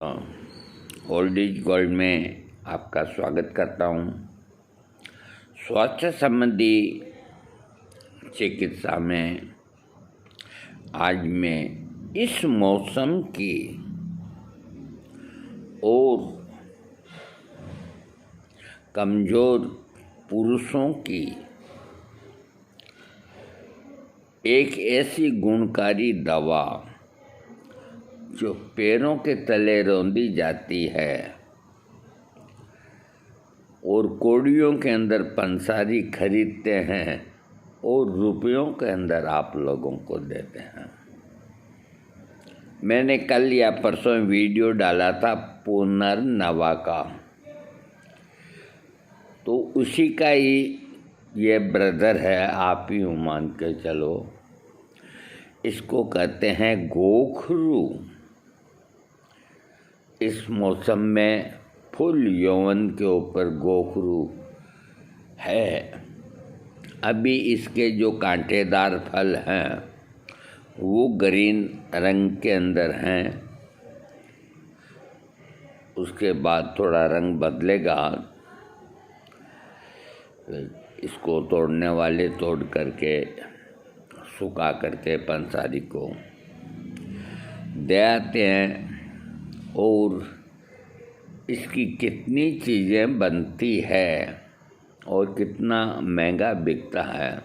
Old is gold में आपका स्वागत करता हूँ। स्वास्थ्य संबंधी चिकित्सा में आज मैं इस मौसम की और कमज़ोर पुरुषों की एक ऐसी गुणकारी दवा जो पैरों के तले रौंदी जाती है और कौड़ियों के अंदर पंसारी खरीदते हैं और रुपयों के अंदर आप लोगों को देते हैं। मैंने कल या परसों वीडियो डाला था पुनर्नवा का, तो उसी का ही ये ब्रदर है, आप ही मान के चलो। इसको कहते हैं गोखरू। इस मौसम में फुल यौवन के ऊपर गोखरू है। अभी इसके जो कांटेदार फल हैं वो ग्रीन रंग के अंदर हैं, उसके बाद थोड़ा रंग बदलेगा। इसको तोड़ने वाले तोड़ करके सुखा करके पंसारी को दे आते हैं और इसकी कितनी चीज़ें बनती है और कितना महंगा बिकता है।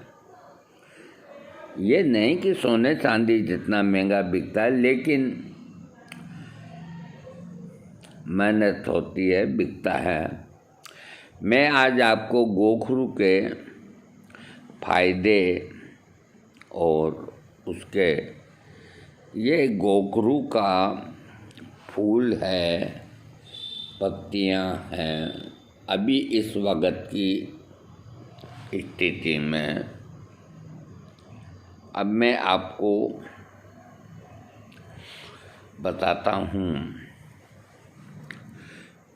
ये नहीं कि सोने चांदी जितना महंगा बिकता है, लेकिन मेहनत होती है, बिकता है। मैं आज आपको गोखरू के फायदे और उसके, ये गोखरू का फूल है, पत्तियां हैं। अभी इस वक्त की स्थिति में अब मैं आपको बताता हूँ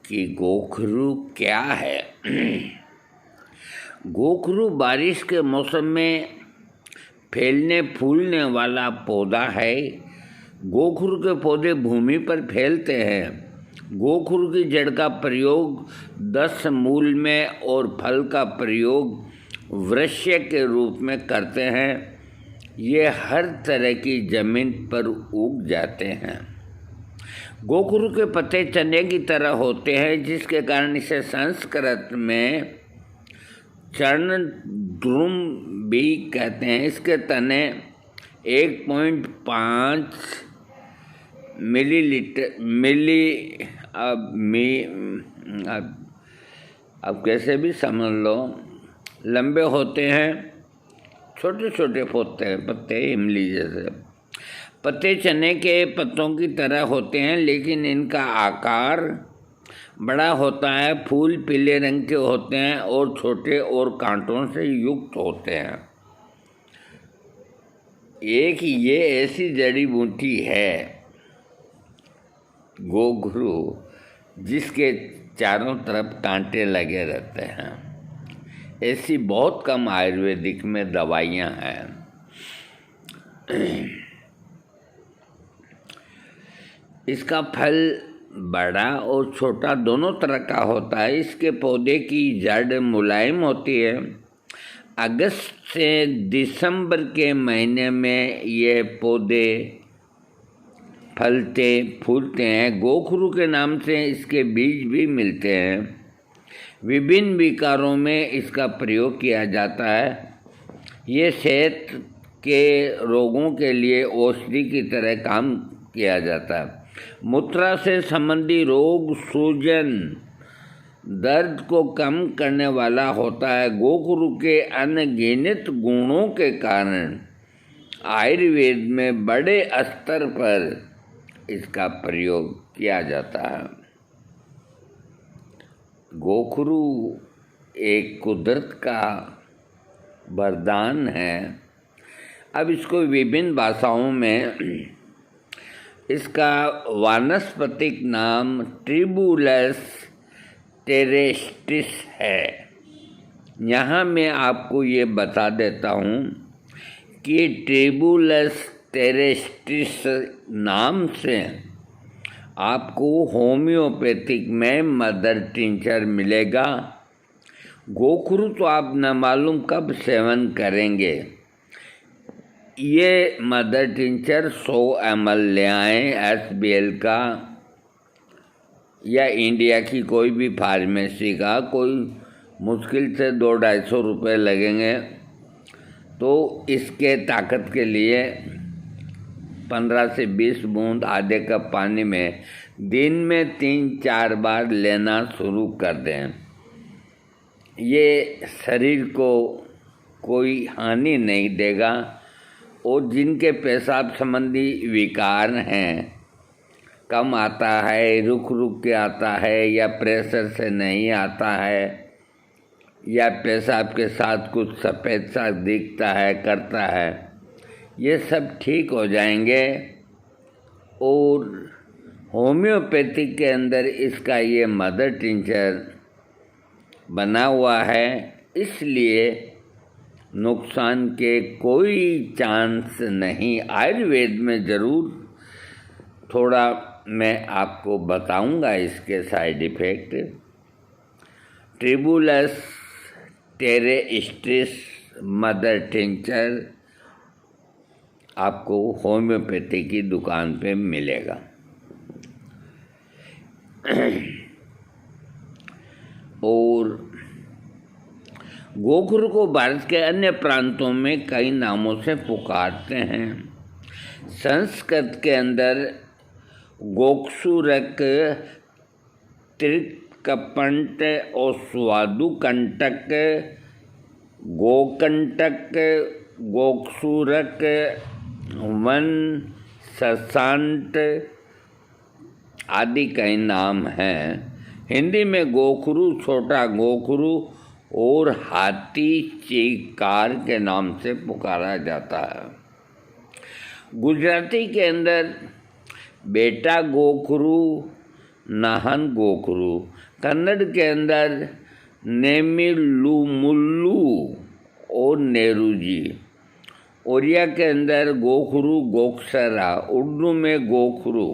कि गोखरू क्या है। गोखरू बारिश के मौसम में फैलने फूलने वाला पौधा है। गोखरू के पौधे भूमि पर फैलते हैं। गोखरू की जड़ का प्रयोग 10 मूल में और फल का प्रयोग वृक्ष के रूप में करते हैं। ये हर तरह की जमीन पर उग जाते हैं। गोखरू के पत्ते चने की तरह होते हैं, जिसके कारण इसे संस्कृत में चरण द्रुम भी कहते हैं। इसके तने 1.5 अब कैसे भी समझ लो, लंबे होते हैं, छोटे छोटे पत्ते इमली जैसे। पत्ते चने के पत्तों की तरह होते हैं, लेकिन इनका आकार बड़ा होता है। फूल पीले रंग के होते हैं और छोटे और कांटों से युक्त होते हैं। एक ये ऐसी जड़ी बूटी है गोखरू, जिसके चारों तरफ कांटे लगे रहते हैं। ऐसी बहुत कम आयुर्वेदिक में दवाइयाँ हैं। इसका फल बड़ा और छोटा दोनों तरह का होता है। इसके पौधे की जड़ मुलायम होती है। अगस्त से दिसंबर के महीने में ये पौधे फलते फूलते हैं। गोखरू के नाम से इसके बीज भी मिलते हैं। विभिन्न विकारों में इसका प्रयोग किया जाता है। ये सेहत के रोगों के लिए औषधि की तरह काम किया जाता है। मूत्र से संबंधी रोग, सूजन, दर्द को कम करने वाला होता है। गोखरू के अनगिनत गुणों के कारण आयुर्वेद में बड़े स्तर पर इसका प्रयोग किया जाता है। गोखरू एक कुदरत का वरदान है। अब इसको विभिन्न भाषाओं में इसका वानस्पतिक नाम ट्रिबुलस टेरेस्ट्रिस है। यहाँ मैं आपको ये बता देता हूँ कि ट्रिबुलस टेरेस्ट्रिस नाम से आपको होम्योपैथिक में मदर टिंचर मिलेगा। गोखरू तो आप न मालूम कब सेवन करेंगे। ये मदर टिंचर 100 ml ले आएँ SBL का या इंडिया की कोई भी फार्मेसी का। कोई मुश्किल से 200-250 रुपये लगेंगे। तो इसके ताकत के लिए 15 से 20 बूंद आधे कप पानी में दिन में 3-4 बार लेना शुरू कर दें। ये शरीर को कोई हानि नहीं देगा। और जिनके पेशाब संबंधी विकार हैं, कम आता है, रुक रुक के आता है, या प्रेशर से नहीं आता है, या पेशाब के साथ कुछ सफ़ेद सा दिखता है, करता है, ये सब ठीक हो जाएंगे। और होम्योपैथिक के अंदर इसका ये मदर टिंचर बना हुआ है, इसलिए नुकसान के कोई चांस नहीं। आयुर्वेद में ज़रूर थोड़ा मैं आपको बताऊंगा इसके side effect. Tribulus terrestris mother tincture आपको होम्योपैथी की दुकान पे मिलेगा। और गोखरू को भारत के अन्य प्रांतों में कई नामों से पुकारते हैं। संस्कृत के अंदर गोक्षुरक, त्रिकपंट और स्वादुकंटक, गोकंटक, गोक्षुरक, वन सशांत आदि कई नाम हैं। हिंदी में गोखरू, छोटा गोखरू और हाथी चीकार के नाम से पुकारा जाता है। गुजराती के अंदर बेटा गोखरू, नाहन गोखरू। कन्नड़ के अंदर नेमिलुमुल्लू और नेरुजी। ओडिया के अंदर गोखरू, गोक्षरा। उर्दू में गोखरू।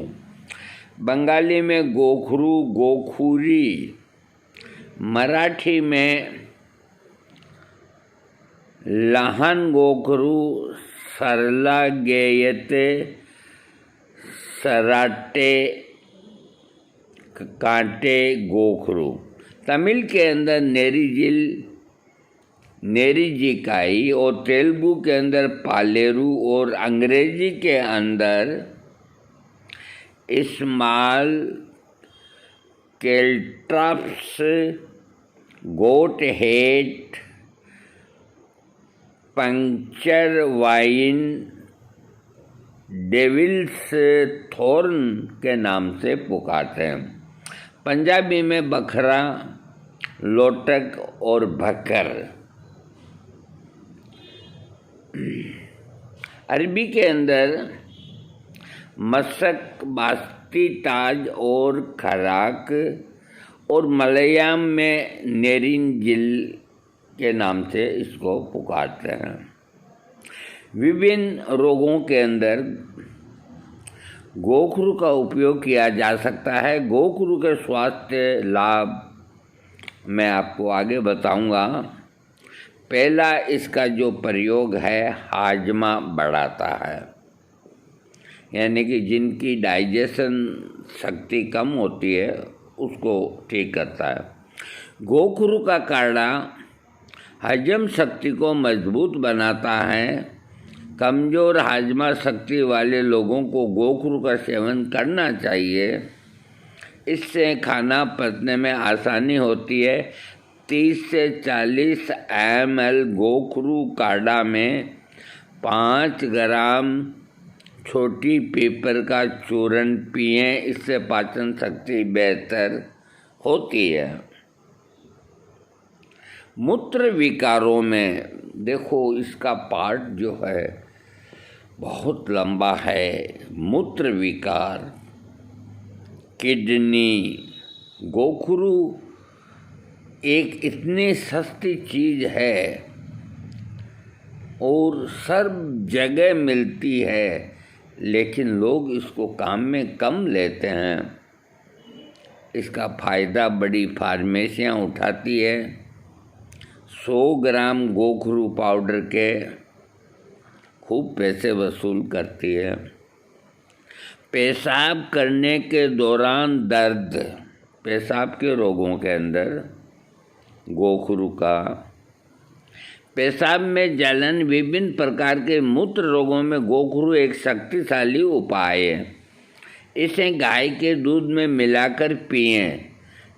बंगाली में गोखरू, गोखुरी। मराठी में लहान गोखरू, सरला गेयते, सराटे, कांटे गोखरू। तमिल के अंदर नेरीजिकाई और तेलुगु के अंदर पालेरू और अंग्रेजी के अंदर small caltrops, goat head, puncture vine, devil's thorn के नाम से पुकारते हैं। पंजाबी में बखरा, लोटक और भक्कर। अरबी के अंदर मशक, बास्ती, ताज और खराक। और मलयालम में नेरिंजिल के नाम से इसको पुकारते हैं। विभिन्न रोगों के अंदर गोखरू का उपयोग किया जा सकता है। गोखरू के स्वास्थ्य लाभ मैं आपको आगे बताऊंगा। पहला, इसका जो प्रयोग है हाजमा बढ़ाता है, यानी कि जिनकी डाइजेशन शक्ति कम होती है उसको ठीक करता है। गोखरू का काढ़ा हजम शक्ति को मजबूत बनाता है। कमज़ोर हाजमा शक्ति वाले लोगों को गोखरू का सेवन करना चाहिए। इससे खाना पचने में आसानी होती है। 30 से 40 ml गोखरू काढ़ा में 5 ग्राम छोटी पीपर का चूर्ण पिएं। इससे पाचन शक्ति बेहतर होती है। मूत्र विकारों में देखो, इसका पार्ट जो है बहुत लंबा है। मूत्र विकार, किडनी। गोखरू एक इतनी सस्ती चीज़ है और सब जगह मिलती है, लेकिन लोग इसको काम में कम लेते हैं। इसका फ़ायदा बड़ी फार्मेसियाँ उठाती है। 100 ग्राम गोखरू पाउडर के खूब पैसे वसूल करती है। पेशाब करने के दौरान दर्द, पेशाब के रोगों के अंदर गोखरू का, पेशाब में जलन, विभिन्न प्रकार के मूत्र रोगों में गोखरू एक शक्तिशाली उपाय है। इसे गाय के दूध में मिलाकर पिएं।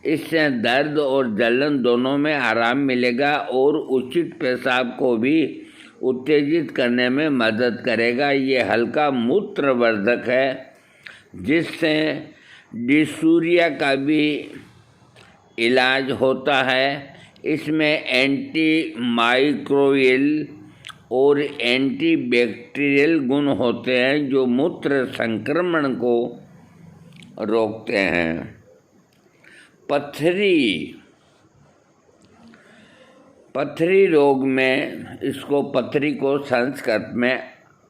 इससे दर्द और जलन दोनों में आराम मिलेगा और उचित पेशाब को भी उत्तेजित करने में मदद करेगा। ये हल्का मूत्रवर्धक है, जिससे डिसूरिया का भी इलाज होता है। इसमें एंटी माइक्रोबियल और एंटीबैक्टीरियल गुण होते हैं जो मूत्र संक्रमण को रोकते हैं। पथरी रोग में इसको, पथरी को संस्कृत में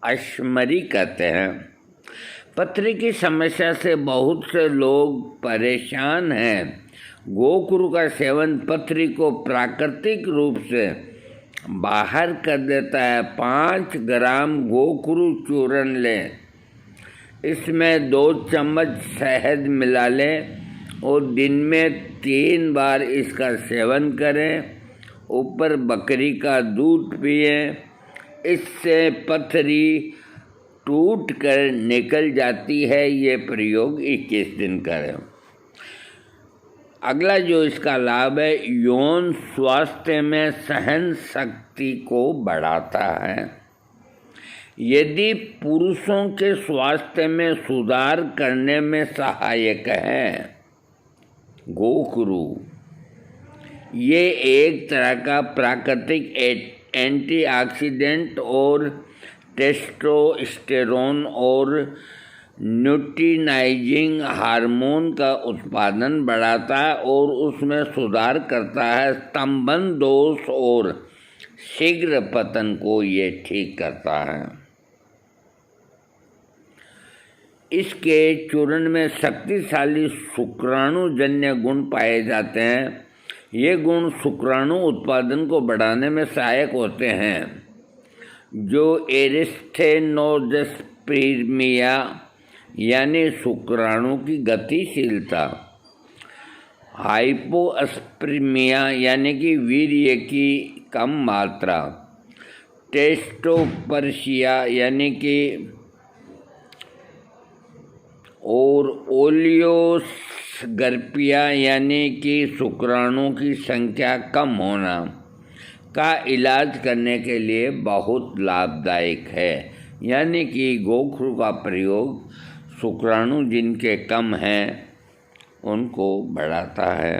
अश्मरी कहते हैं। पथरी की समस्या से बहुत से लोग परेशान हैं। गोखरू का सेवन पथरी को प्राकृतिक रूप से बाहर कर देता है। 5 ग्राम गोखरू चूर्ण लें, इसमें 2 चम्मच शहद मिला लें और दिन में 3 बार इसका सेवन करें। ऊपर बकरी का दूध पिएं। इससे पथरी टूट कर निकल जाती है। ये प्रयोग 21 दिन करें। अगला जो इसका लाभ है, यौन स्वास्थ्य में सहन शक्ति को बढ़ाता है। यदि पुरुषों के स्वास्थ्य में सुधार करने में सहायक है गोखरू। ये एक तरह का प्राकृतिक एंटीऑक्सीडेंट और टेस्टोस्टेरोन और ल्यूटिनाइजिंग हार्मोन का उत्पादन बढ़ाता है और उसमें सुधार करता है। स्तंभन दोष और शीघ्र पतन को ये ठीक करता है। इसके चूर्ण में शक्तिशाली शुक्राणुजन्य गुण पाए जाते हैं। ये गुण शुक्राणु उत्पादन को बढ़ाने में सहायक होते हैं, जो एरिस्थेनोजेस्पर्मिया यानी शुक्राणु की गतिशीलता, हाइपोस्पर्मिया यानी कि वीर्य की कम मात्रा, टेस्टोपर्शिया यानी कि और ओलियोसगर्पिया यानी कि शुक्राणु की संख्या कम होना का इलाज करने के लिए बहुत लाभदायक है। यानी कि गोखरू का प्रयोग शुक्राणु जिनके कम हैं उनको बढ़ाता है।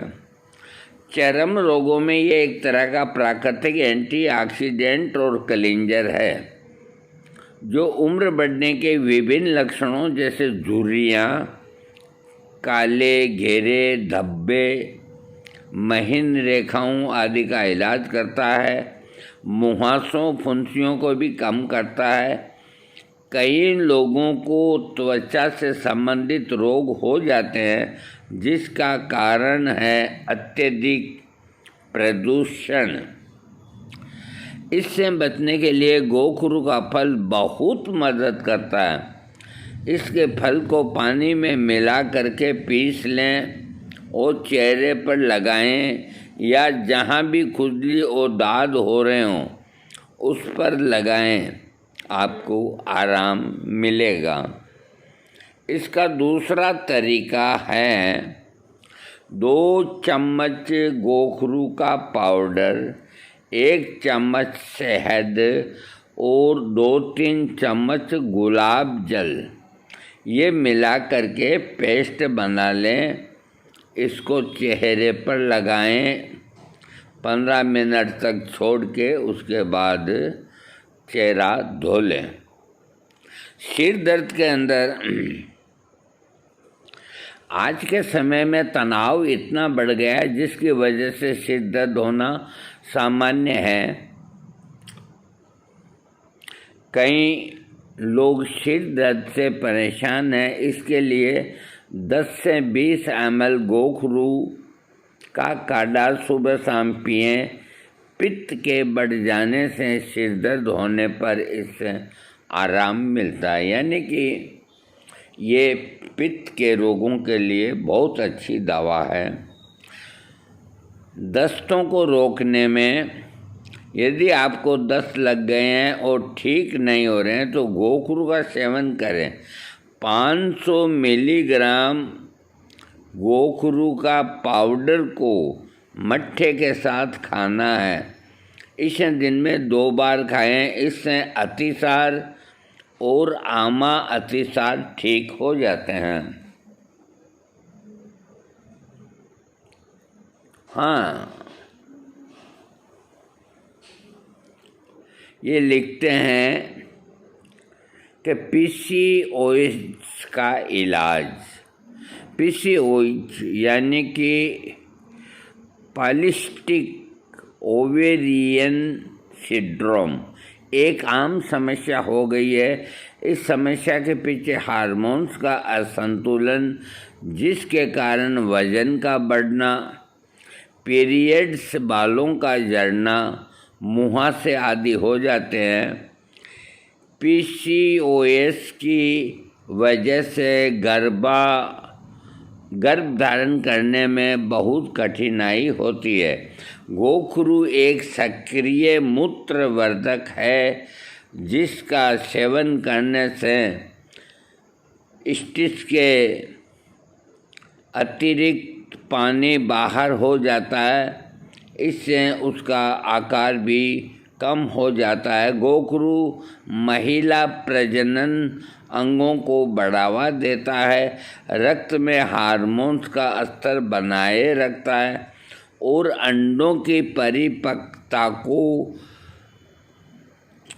चर्म रोगों में ये एक तरह का प्राकृतिक एंटीऑक्सीडेंट और क्लींजर है, जो उम्र बढ़ने के विभिन्न लक्षणों जैसे झुर्रियाँ, काले घेरे, धब्बे, महीन रेखाओं आदि का इलाज करता है। मुहासों, फुंसियों को भी कम करता है। कई लोगों को त्वचा से संबंधित रोग हो जाते हैं, जिसका कारण है अत्यधिक प्रदूषण। इससे बचने के लिए गोखरू का फल बहुत मदद करता है। इसके फल को पानी में मिला करके पीस लें और चेहरे पर लगाएं या जहाँ भी खुजली और दाद हो रहे हों उस पर लगाएं, आपको आराम मिलेगा। इसका दूसरा तरीका है 2 चम्मच गोखरू का पाउडर, 1 चम्मच शहद और 2-3 चम्मच गुलाब जल, ये मिला करके पेस्ट बना लें। इसको चेहरे पर लगाएं, 15 मिनट तक छोड़ के उसके बाद चेहरा धो लें। सिर दर्द के अंदर आज के समय में तनाव इतना बढ़ गया है, जिसकी वजह से सिर दर्द होना सामान्य है। कई लोग सिर दर्द से परेशान हैं, इसके लिए 10 से 20 ml गोखरू का काढ़ा सुबह शाम पिएं। पित्त के बढ़ जाने से सिर दर्द होने पर इससे आराम मिलता है, यानी कि ये पित्त के रोगों के लिए बहुत अच्छी दवा है। दस्तों को रोकने में, यदि आपको दस्त लग गए हैं और ठीक नहीं हो रहे हैं तो गोखरू का सेवन करें। 500 मिलीग्राम गोखरू का पाउडर को मट्ठे के साथ खाना है। इसे दिन में 2 बार खाएं। इससे अतिसार और आमा अतिसार ठीक हो जाते हैं। हाँ, ये लिखते हैं कि PCOS का इलाज। PCOS यानी कि पॉलिसिस्टिक ओवेरियन सिंड्रोम एक आम समस्या हो गई है। इस समस्या के पीछे हार्मोन्स का असंतुलन, जिसके कारण वजन का बढ़ना, पीरियड्स, बालों का झड़ना, मुहासे आदि हो जाते हैं। PCOS की वजह से गर्भ धारण करने में बहुत कठिनाई होती है। गोखरू एक सक्रिय मूत्रवर्धक है, जिसका सेवन करने से टेस्टिस के अतिरिक्त पानी बाहर हो जाता है। इससे उसका आकार भी कम हो जाता है। गोखरू महिला प्रजनन अंगों को बढ़ावा देता है, रक्त में हार्मोन्स का स्तर बनाए रखता है और अंडों की परिपक्वता को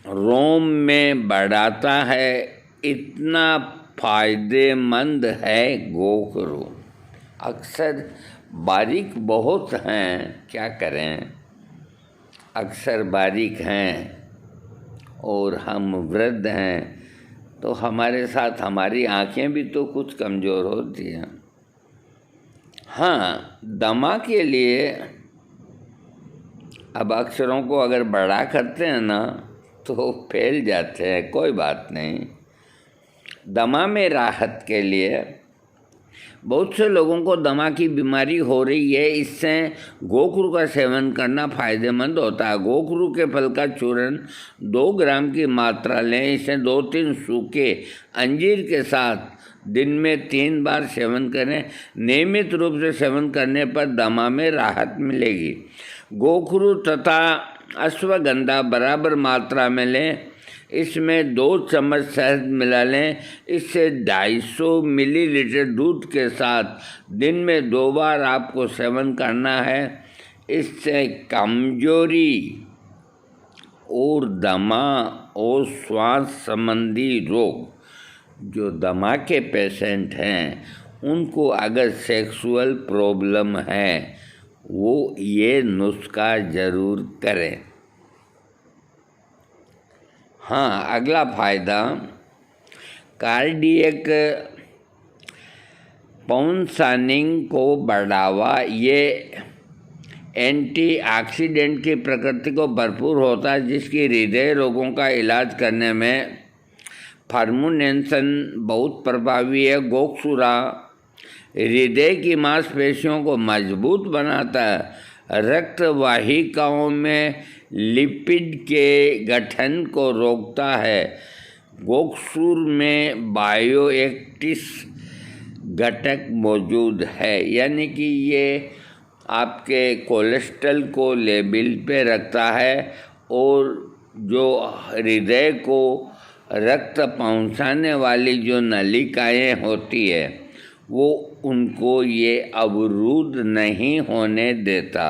रोम में बढ़ाता है। इतना फायदेमंद है गोखरू। अक्सर बारीक बहुत हैं, क्या करें, अक्सर बारीक हैं और हम वृद्ध हैं, तो हमारे साथ हमारी आँखें भी तो कुछ कमज़ोर होती हैं। हाँ, दमा के लिए अब अक्षरों को अगर बड़ा करते हैं ना तो फैल जाते हैं, कोई बात नहीं। दमा में राहत के लिए बहुत से लोगों को दमा की बीमारी हो रही है। इससे गोखरू का सेवन करना फ़ायदेमंद होता है। गोखरू के फल का चूर्ण 2 ग्राम की मात्रा लें। इसे 2-3 सूखे अंजीर के साथ दिन में 3 बार सेवन करें। नियमित रूप से सेवन करने पर दमा में राहत मिलेगी। गोखरू तथा अश्वगंधा बराबर मात्रा में लें। इसमें 2 चम्मच शहद मिला लें। इससे 250 मिलीलीटर दूध के साथ दिन में 2 बार आपको सेवन करना है। इससे कमजोरी और दमा और श्वास संबंधी रोग, जो दमा के पेशेंट हैं उनको अगर सेक्सुअल प्रॉब्लम है वो ये नुस्खा ज़रूर करें। हाँ, अगला फ़ायदा कार्डियक फंक्शनिंग को बढ़ावा। ये एंटीऑक्सीडेंट की प्रकृति को भरपूर होता है, जिसकी हृदय रोगों का इलाज करने में फार्मुनेशन बहुत प्रभावी है। गोखसूरा हृदय की मांसपेशियों को मजबूत बनाता है, रक्त वाहिकाओं में लिपिड के गठन को रोकता है। गोखसूर में बायोएक्टिव घटक मौजूद है, यानी कि ये आपके कोलेस्ट्रॉल को लेवल पे रखता है और जो हृदय को रक्त पहुंचाने वाली जो नलिकाएं होती है वो उनको ये अवरुद्ध नहीं होने देता।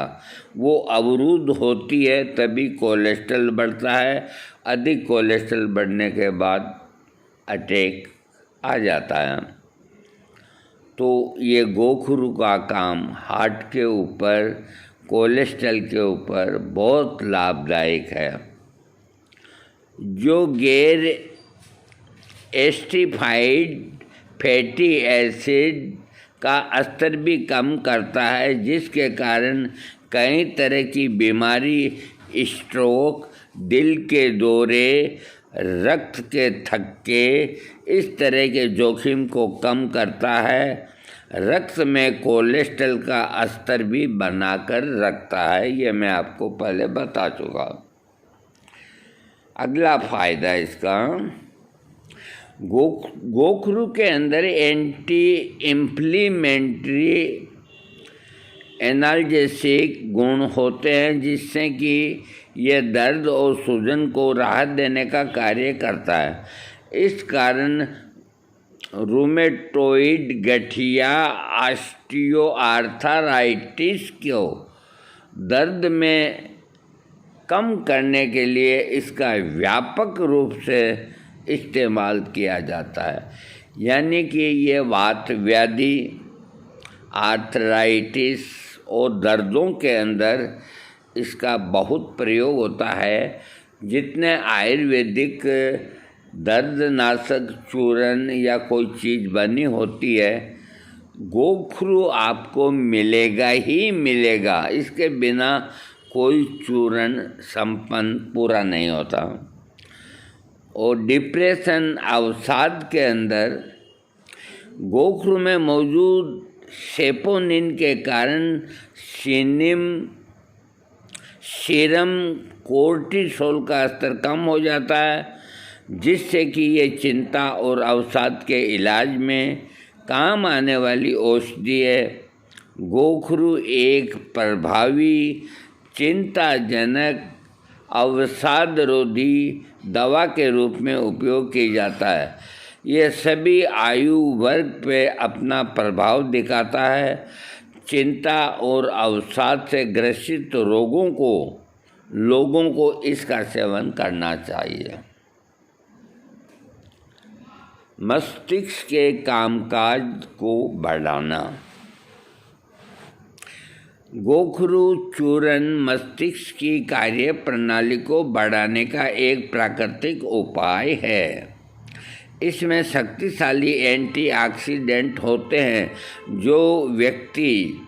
वो अवरुद्ध होती है तभी कोलेस्ट्रॉल बढ़ता है। अधिक कोलेस्ट्रॉल बढ़ने के बाद अटैक आ जाता है। तो ये गोखरू का काम हार्ट के ऊपर, कोलेस्ट्रॉल के ऊपर बहुत लाभदायक है। जो गैर एस्टिफाइड फैटी एसिड का स्तर भी कम करता है, जिसके कारण कई तरह की बीमारी, स्ट्रोक, दिल के दौरे, रक्त के थक्के, इस तरह के जोखिम को कम करता है। रक्त में कोलेस्ट्रॉल का स्तर भी बनाकर रखता है, ये मैं आपको पहले बता चुका। अगला फ़ायदा इसका, गोखरू के अंदर एंटी इन्फ्लेमेटरी एनाल्जेसिक गुण होते हैं, जिससे कि यह दर्द और सूजन को राहत देने का कार्य करता है। इस कारण रूमेटोइड गठिया, ऑस्टियोआर्थराइटिस को दर्द में कम करने के लिए इसका व्यापक रूप से इस्तेमाल किया जाता है। यानी कि ये वात व्याधि, आर्थराइटिस और दर्दों के अंदर इसका बहुत प्रयोग होता है। जितने आयुर्वेदिक दर्दनाशक चूर्ण या कोई चीज़ बनी होती है, गोखरू आपको मिलेगा ही मिलेगा, इसके बिना कोई चूर्ण संपन्न पूरा नहीं होता। और डिप्रेशन, अवसाद के अंदर गोखरू में मौजूद सेपोनिन के कारण सीरम कोर्टिसोल का स्तर कम हो जाता है, जिससे कि ये चिंता और अवसाद के इलाज में काम आने वाली औषधि है। गोखरू एक प्रभावी चिंताजनक अवसादरोधी दवा के रूप में उपयोग किया जाता है। यह सभी आयु वर्ग पे अपना प्रभाव दिखाता है। चिंता और अवसाद से ग्रसित लोगों को इसका सेवन करना चाहिए। मस्तिष्क के कामकाज को बढ़ाना। गोखरू चूर्ण मस्तिष्क की कार्य प्रणाली को बढ़ाने का एक प्राकृतिक उपाय है। इसमें शक्तिशाली एंटीऑक्सीडेंट होते हैं जो व्यक्ति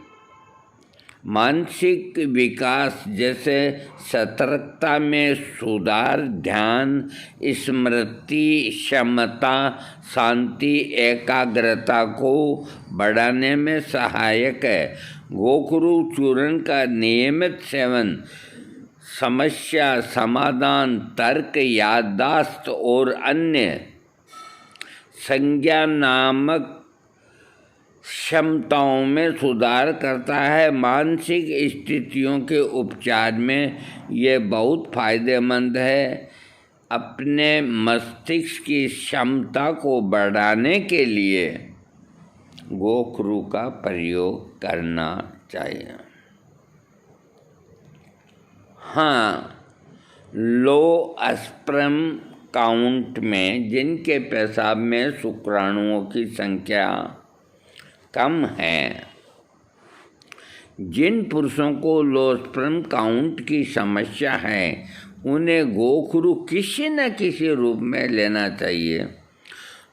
मानसिक विकास जैसे सतर्कता में सुधार, ध्यान, स्मृति क्षमता, शांति, एकाग्रता को बढ़ाने में सहायक है। गोखरू चूर्ण का नियमित सेवन समस्या समाधान, तर्क, याददाश्त और अन्य संज्ञानात्मक क्षमताओं में सुधार करता है। मानसिक स्थितियों के उपचार में यह बहुत फायदेमंद है। अपने मस्तिष्क की क्षमता को बढ़ाने के लिए गोखरू का प्रयोग करना चाहिए। हाँ, लो स्पर्म काउंट में जिनके पेशाब में शुक्राणुओं की संख्या कम है, जिन पुरुषों को लो स्पर्म काउंट की समस्या है, उन्हें गोखरू किसी न किसी रूप में लेना चाहिए।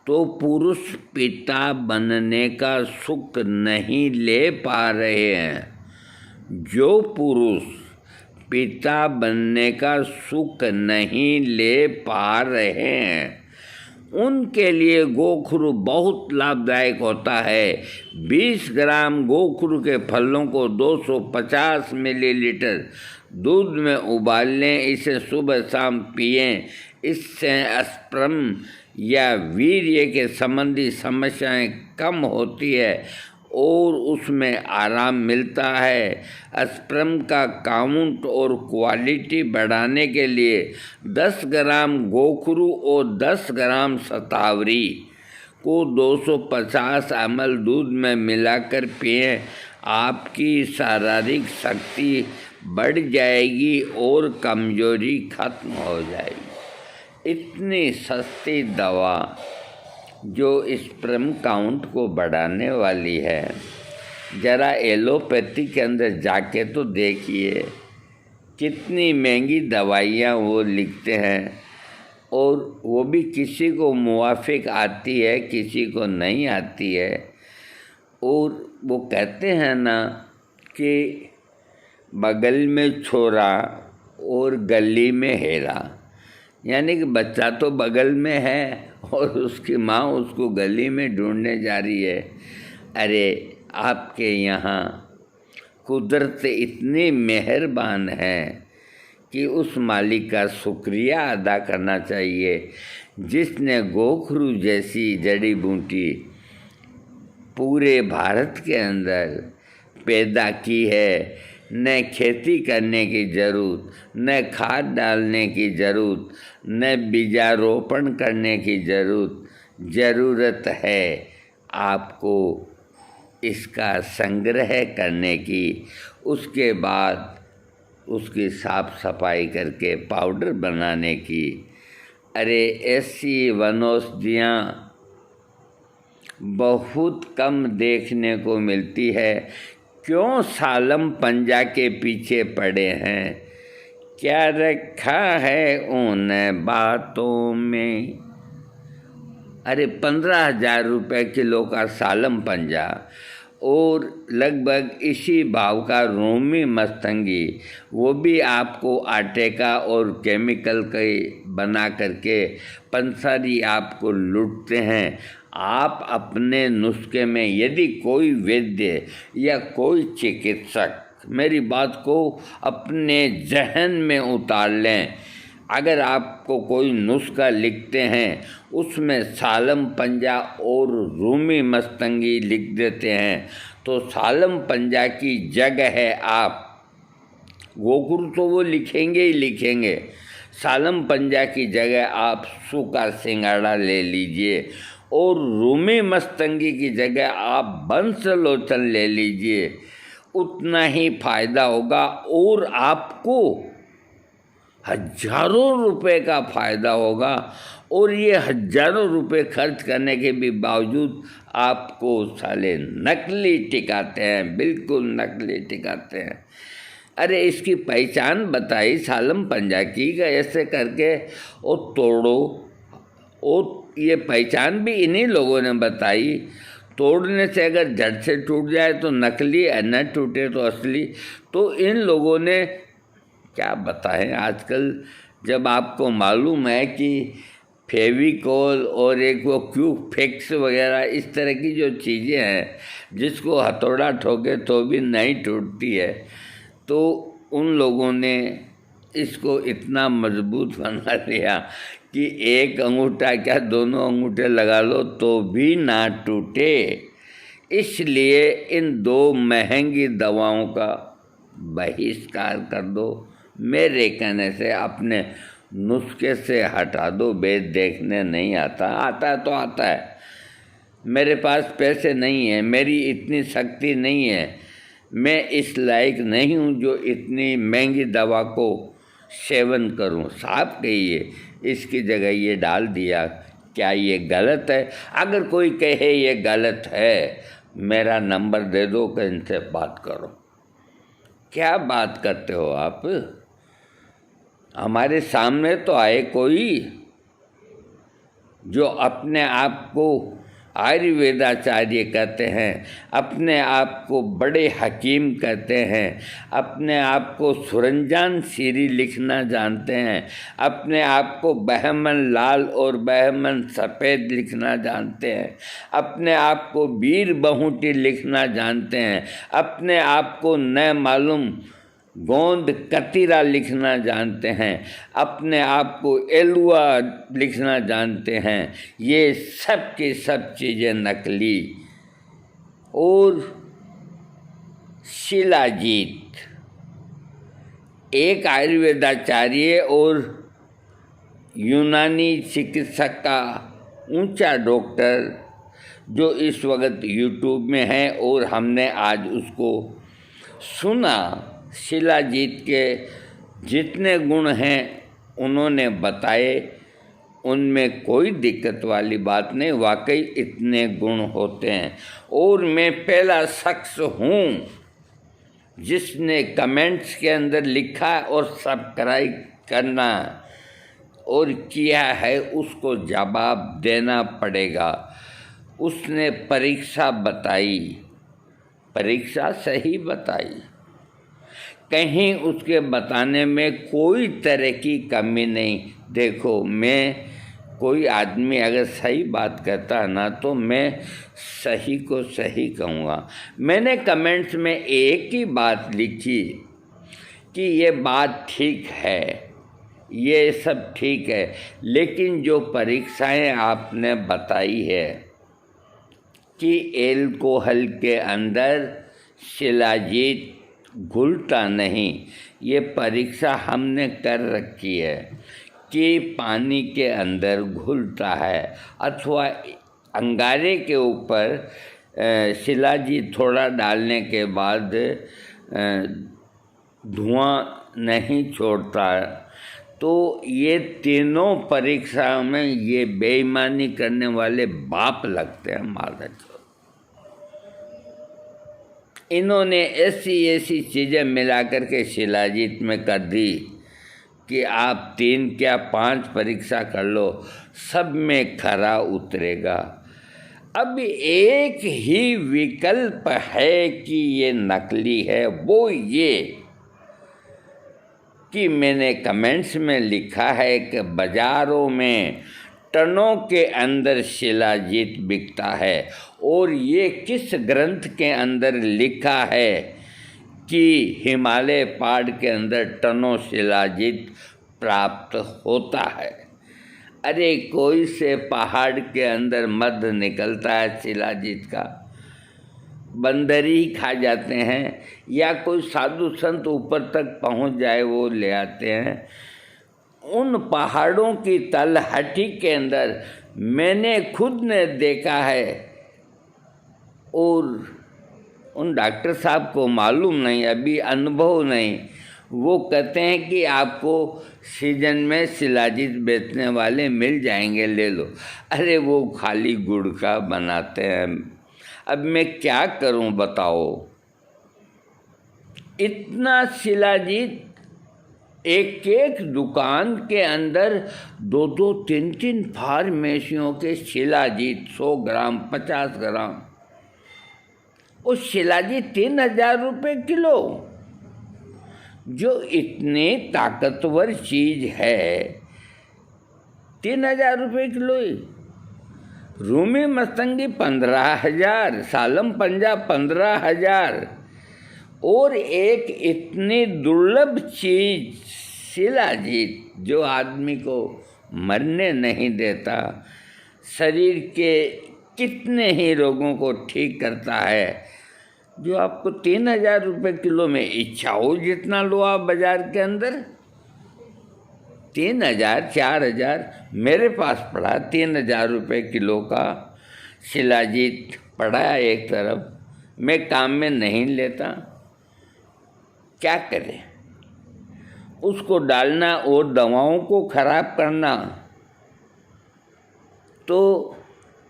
तो पुरुष पिता बनने का सुख नहीं ले पा रहे हैं, जो पुरुष पिता बनने का सुख नहीं ले पा रहे हैं, उनके लिए गोखरू बहुत लाभदायक होता है। 20 ग्राम गोखरू के फलों को 250 मिलीलीटर दूध में उबाल लें। इसे सुबह शाम पिएं। इससे स्पर्म या वीर्य के संबंधी समस्याएं कम होती है और उसमें आराम मिलता है। स्पर्म का काउंट और क्वालिटी बढ़ाने के लिए 10 ग्राम गोखरू और 10 ग्राम शतावरी को 250 ml दूध में मिलाकर पिएं। आपकी शारीरिक शक्ति बढ़ जाएगी और कमजोरी खत्म हो जाएगी। इतनी सस्ती दवा जो स्पर्म काउंट को बढ़ाने वाली है, ज़रा एलोपैथी के अंदर जाके तो देखिए कितनी महंगी दवाइयाँ वो लिखते हैं। और वो भी किसी को मुवाफिक आती है, किसी को नहीं आती है। और वो कहते हैं ना कि बगल में छोरा और गली में हेरा, यानी कि बच्चा तो बगल में है और उसकी माँ उसको गली में ढूंढने जा रही है। अरे आपके यहाँ कुदरत इतनी मेहरबान है कि उस मालिक का शुक्रिया अदा करना चाहिए जिसने गोखरू जैसी जड़ी बूटी पूरे भारत के अंदर पैदा की है। न खेती करने की ज़रूरत, न खाद डालने की ज़रूरत, न बीजारोपण करने की ज़रूरत है आपको इसका संग्रह करने की, उसके बाद उसकी साफ सफाई करके पाउडर बनाने की। अरे ऐसी वनौषधियाँ बहुत कम देखने को मिलती है। क्यों सालम पंजा के पीछे पड़े हैं? क्या रखा है उन बातों में? अरे 15,000 रुपये किलो का सालम पंजा और लगभग इसी भाव का रोमी मस्तंगी, वो भी आपको आटे का और केमिकल के बना करके पंसारी आपको लूटते हैं। आप अपने नुस्खे में यदि कोई वैद्य या कोई चिकित्सक, मेरी बात को अपने जहन में उतार लें, अगर आपको कोई नुस्खा लिखते हैं उसमें सालम पंजा और रूमी मस्तंगी लिख देते हैं तो सालम पंजा की जगह है आप गोखरू तो वो लिखेंगे ही लिखेंगे, सालम पंजा की जगह आप सूखा सिंगाड़ा ले लीजिए और रूमी मस्तंगी की जगह आप बंस लोचन ले लीजिए, उतना ही फायदा होगा और आपको हजारों रुपए का फ़ायदा होगा। और ये हजारों रुपए खर्च करने के भी बावजूद आपको साले नकली टिकाते हैं, बिल्कुल नकली टिकाते हैं। अरे इसकी पहचान बताई सालम पंजा की ऐसे करके और तोड़ो, और ये पहचान भी इन्हीं लोगों ने बताई। तोड़ने से अगर झट से टूट जाए तो नकली है, न टूटे तो असली। तो इन लोगों ने क्या बताएं, आजकल जब आपको मालूम है कि फेविकोल और एक वो क्यूब फिक्स वगैरह इस तरह की जो चीज़ें हैं जिसको हथौड़ा ठोके तो भी नहीं टूटती है, तो उन लोगों ने इसको इतना मजबूत बना लिया कि एक अंगूठा क्या दोनों अंगूठे लगा लो तो भी ना टूटे। इसलिए इन दो महंगी दवाओं का बहिष्कार कर दो। मेरे कहने से अपने नुस्खे से हटा दो। वेद देखने नहीं आता, आता है तो आता है। मेरे पास पैसे नहीं है, मेरी इतनी शक्ति नहीं है, मैं इस लायक नहीं हूँ जो इतनी महंगी दवा को सेवन करूँ। साफ कहिए, इसकी जगह ये डाल दिया, क्या ये गलत है? अगर कोई कहे ये गलत है, मेरा नंबर दे दो कि इनसे बात करो। क्या बात करते हो आप? हमारे सामने तो आए कोई जो अपने आप को आयुर्वेदाचार्य कहते हैं, अपने आप को बड़े हकीम कहते हैं, अपने आप को सुरंजान सीरी लिखना जानते हैं, अपने आप को बहमन लाल और बहमन सफ़ेद लिखना जानते हैं, अपने आप को वीर बहुटी लिखना जानते हैं, अपने आप को न मालूम गोंद कतीरा लिखना जानते हैं, अपने आप को एलुआ लिखना जानते हैं। ये सब की सब चीज़ें नकली। और शिलाजीत एक आयुर्वेदाचार्य और यूनानी चिकित्सक का ऊंचा डॉक्टर जो इस वक्त यूट्यूब में है और हमने आज उसको सुना। शिलाजीत के जितने गुण हैं उन्होंने बताए, उनमें कोई दिक्कत वाली बात नहीं, वाकई इतने गुण होते हैं। और मैं पहला शख्स हूँ जिसने कमेंट्स के अंदर लिखा और सब्सक्राइब करना और किया है उसको जवाब देना पड़ेगा। उसने परीक्षा बताई, परीक्षा सही बताई, कहीं उसके बताने में कोई तरह की कमी नहीं। देखो, मैं कोई आदमी अगर सही बात कहता है ना तो मैं सही को सही कहूँगा। मैंने कमेंट्स में एक ही बात लिखी कि ये बात ठीक है, ये सब ठीक है, लेकिन जो परीक्षाएं आपने बताई है कि एल्कोहल के अंदर शिलाजीत घुलता नहीं, ये परीक्षा हमने कर रखी है कि पानी के अंदर घुलता है, अथवा अंगारे के ऊपर शिलाजीत थोड़ा डालने के बाद धुआं नहीं छोड़ता। तो ये तीनों परीक्षाओं में ये बेईमानी करने वाले बाप लगते हैं महाराज। इन्होंने ऐसी चीज़ें मिला कर के शिलाजीत में कर दी कि आप 3 क्या 5 परीक्षा कर लो, सब में खरा उतरेगा। अब एक ही विकल्प है कि ये नकली है, वो ये कि मैंने कमेंट्स में लिखा है कि बाज़ारों में टनों के अंदर शिलाजीत बिकता है, और ये किस ग्रंथ के अंदर लिखा है कि हिमालय पहाड़ के अंदर टनों शिलाजीत प्राप्त होता है। अरे कोई से पहाड़ के अंदर मध निकलता है शिलाजीत का, बंदर ही खा जाते हैं, या कोई साधु संत ऊपर तक पहुंच जाए वो ले आते हैं। उन पहाड़ों की तलहटी के अंदर मैंने खुद ने देखा है, और उन डॉक्टर साहब को मालूम नहीं, अभी अनुभव नहीं, वो कहते हैं कि आपको सीजन में शिलाजीत बेचने वाले मिल जाएंगे, ले लो। अरे वो खाली गुड़ का बनाते हैं। अब मैं क्या करूं बताओ, इतना शिलाजीत एक एक दुकान के अंदर 2-2, 3-3 फार्मेसियों के शिलाजीत 100 ग्राम 50 ग्राम, वो शिलाजीत 3000 रुपये किलो। जो इतनी ताकतवर चीज़ है 3000 रुपये किलो ही। रूमी मस्तंगी 15,000, सालम पंजा 15,000, और एक इतनी दुर्लभ चीज़ शिलाजीत जो आदमी को मरने नहीं देता, शरीर के कितने ही रोगों को ठीक करता है, जो आपको 3000 रुपये किलो में इच्छा हो जितना लो आप बाज़ार के अंदर। 3000, 4000 मेरे पास पड़ा 3000 रुपये किलो का शिलाजीत पड़ा है एक तरफ, मैं काम में नहीं लेता, क्या करें? उसको डालना और दवाओं को खराब करना। तो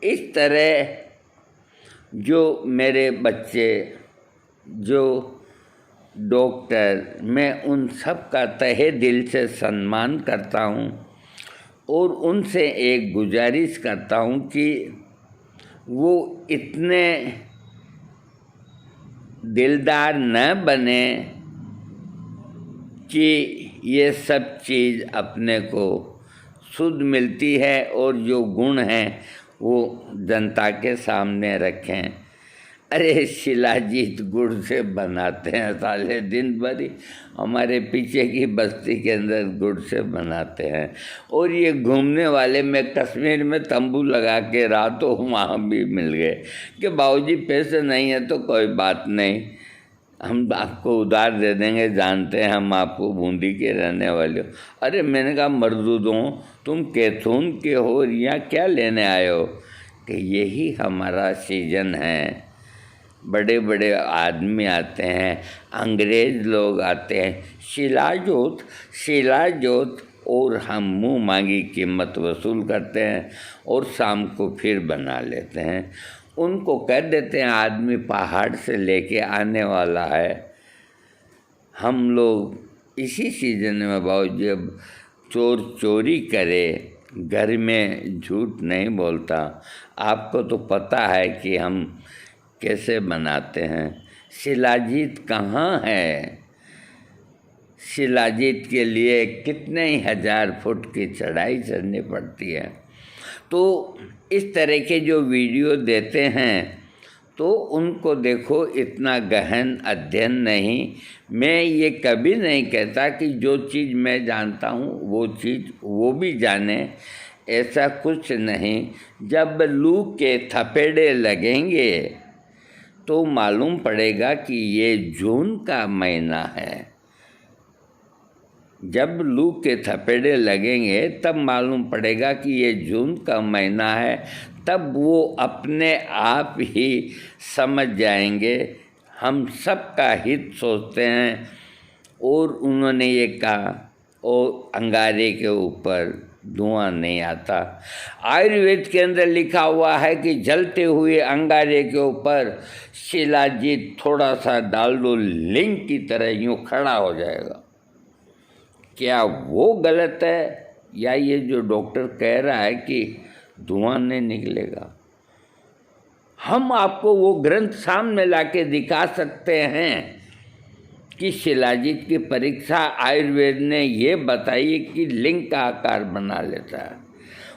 इस तरह जो मेरे बच्चे, जो डॉक्टर, मैं उन सब का तहे दिल से सम्मान करता हूँ, और उनसे एक गुजारिश करता हूँ कि वो इतने दिलदार न बने कि ये सब चीज़ अपने को शुद्ध मिलती है और जो गुण हैं वो जनता के सामने रखें। अरे शिलाजीत गुड़ से बनाते हैं साले, दिन भर ही हमारे पीछे की बस्ती के अंदर गुड़ से बनाते हैं। और ये घूमने वाले, मैं कश्मीर में तंबू लगा के रहा तो वहाँ भी मिल गए कि बाबूजी पैसे नहीं है तो कोई बात नहीं, हम आपको उधार दे देंगे, जानते हैं हम आपको बूंदी के रहने वाले हो। अरे मैंने कहा मर्दूदों, तुम कैथून के हो, यहाँ क्या लेने आए हो? कि यही हमारा सीजन है, बड़े बड़े आदमी आते हैं, अंग्रेज़ लोग आते हैं, शिलाजोत, और हम मुँह मांगी कीमत वसूल करते हैं और शाम को फिर बना लेते हैं। उनको कह देते हैं आदमी पहाड़ से लेके आने वाला है। हम लोग इसी सीजन में बाबूजी अब चोर चोरी करे, घर में झूठ नहीं बोलता। आपको तो पता है कि हम कैसे बनाते हैं। शिलाजीत कहाँ है? शिलाजीत के लिए कितने ही 1000 फुट की चढ़ाई चढ़नी पड़ती है। तो इस तरह के जो वीडियो देते हैं तो उनको देखो, इतना गहन अध्ययन नहीं। मैं ये कभी नहीं कहता कि जो चीज़ मैं जानता हूँ वो चीज़ वो भी जाने, ऐसा कुछ नहीं। जब लू के थपेड़े लगेंगे तो मालूम पड़ेगा कि ये जून का महीना है। जब लू के थपेड़े लगेंगे तब मालूम पड़ेगा कि ये जून का महीना है। तब वो अपने आप ही समझ जाएंगे। हम सबका हित सोचते हैं और उन्होंने ये कहा, और अंगारे के ऊपर धुआं नहीं आता। आयुर्वेद के अंदर लिखा हुआ है कि जलते हुए अंगारे के ऊपर शिलाजीत थोड़ा सा डाल दो, लिंग की तरह यूँ खड़ा हो जाएगा। क्या वो गलत है? या ये जो डॉक्टर कह रहा है कि धुआं नहीं निकलेगा? हम आपको वो ग्रंथ सामने लाके दिखा सकते हैं कि शिलाजीत की परीक्षा आयुर्वेद ने ये बताई कि लिंग का आकार बना लेता है।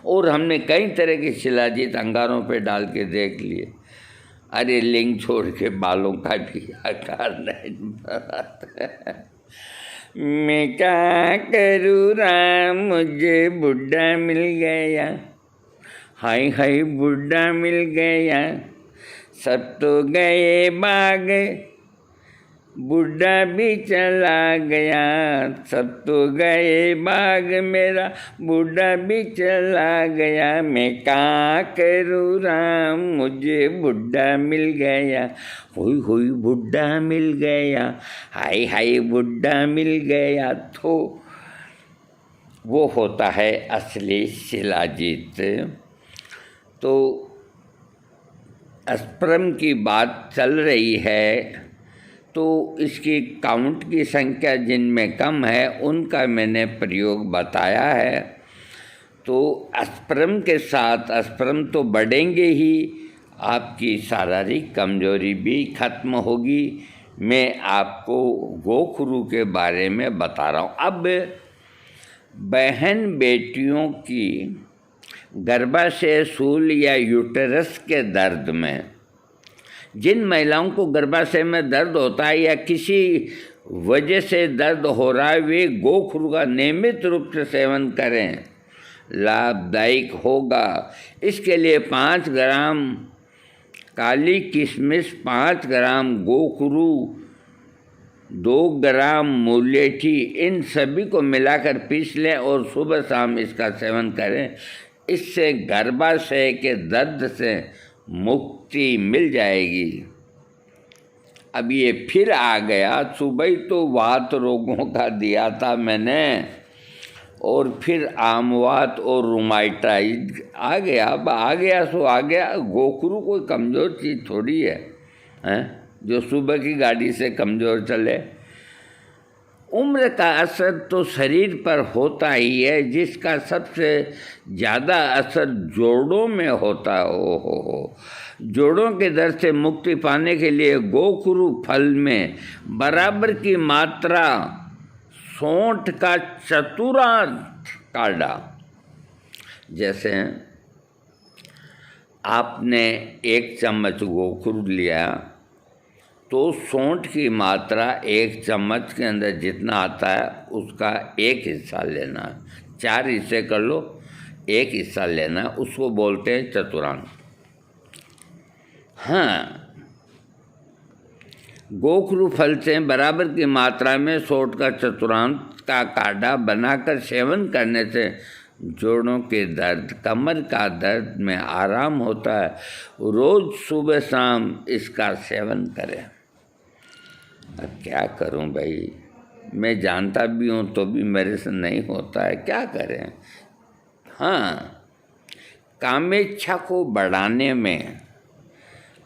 और हमने कई तरह के शिलाजीत अंगारों पे डाल के देख लिए। अरे लिंग छोड़ के बालों का भी आकार नहीं बनाता। मैं क्या करूँ राम, मुझे बुढ़ा मिल गया। हाय हाय बुढ़ा मिल गया, सब तो गए बाग, बुढ़ा भी चला गया। सब तो गए बाग, मेरा बुढ़ा भी चला गया। मैं क्या करूँ राम, मुझे बुढ़ा मिल गया। हुई हुई बुढ़ा मिल गया, हाय हाय बुढ़ा मिल गया। तो वो होता है असली शिलाजीत। तो स्पर्म की बात चल रही है तो इसकी काउंट की संख्या जिनमें कम है उनका मैंने प्रयोग बताया है। तो स्पर्म के साथ स्पर्म तो बढ़ेंगे ही, आपकी शारीरिक कमजोरी भी खत्म होगी। मैं आपको गोखरू के बारे में बता रहा हूँ। अब बहन बेटियों की गर्भाशय शूल या यूटेरस के दर्द में, जिन महिलाओं को गर्भाशय में दर्द होता है या किसी वजह से दर्द हो रहा है, वे गोखरू का नियमित रूप से सेवन करें, लाभदायक होगा। इसके लिए 5 ग्राम काली किशमिश, 5 ग्राम गोखरू, 2 ग्राम मुलेठी, इन सभी को मिलाकर पीस लें और सुबह शाम इसका सेवन करें। इससे गर्भाशय के दर्द से मुक्ति मिल जाएगी। अब ये फिर आ गया, सुबह ही तो वात रोगों का दिया था मैंने, और फिर आमवात और रूमाटाइड आ गया। अब आ गया सो आ गया। गोखरू कोई कमज़ोर चीज़ थोड़ी है, जो सुबह की गाड़ी से कमज़ोर चले। उम्र का असर तो शरीर पर होता ही है, जिसका सबसे ज़्यादा असर जोड़ों में होता है। हो जोड़ों के दर्द से मुक्ति पाने के लिए गोखरू फल में बराबर की मात्रा सौंठ का चतुर्थांश काढ़ा, जैसे आपने 1 चम्मच गोखरू लिया तो सौंठ की मात्रा 1 चम्मच के अंदर जितना आता है उसका 1 हिस्सा लेना। 4 हिस्से कर लो, 1 हिस्सा लेना, उसको बोलते हैं चतुर्थांश। हाँ, गोखरू फल से बराबर की मात्रा में सौंठ का चतुर्थांश का काढ़ा बनाकर सेवन करने से जोड़ों के दर्द, कमर का दर्द में आराम होता है। रोज़ सुबह शाम इसका सेवन करें। अब क्या करूं भाई, मैं जानता भी हूं तो भी मेरे से नहीं होता है, क्या करें। हाँ, कामेच्छा को बढ़ाने में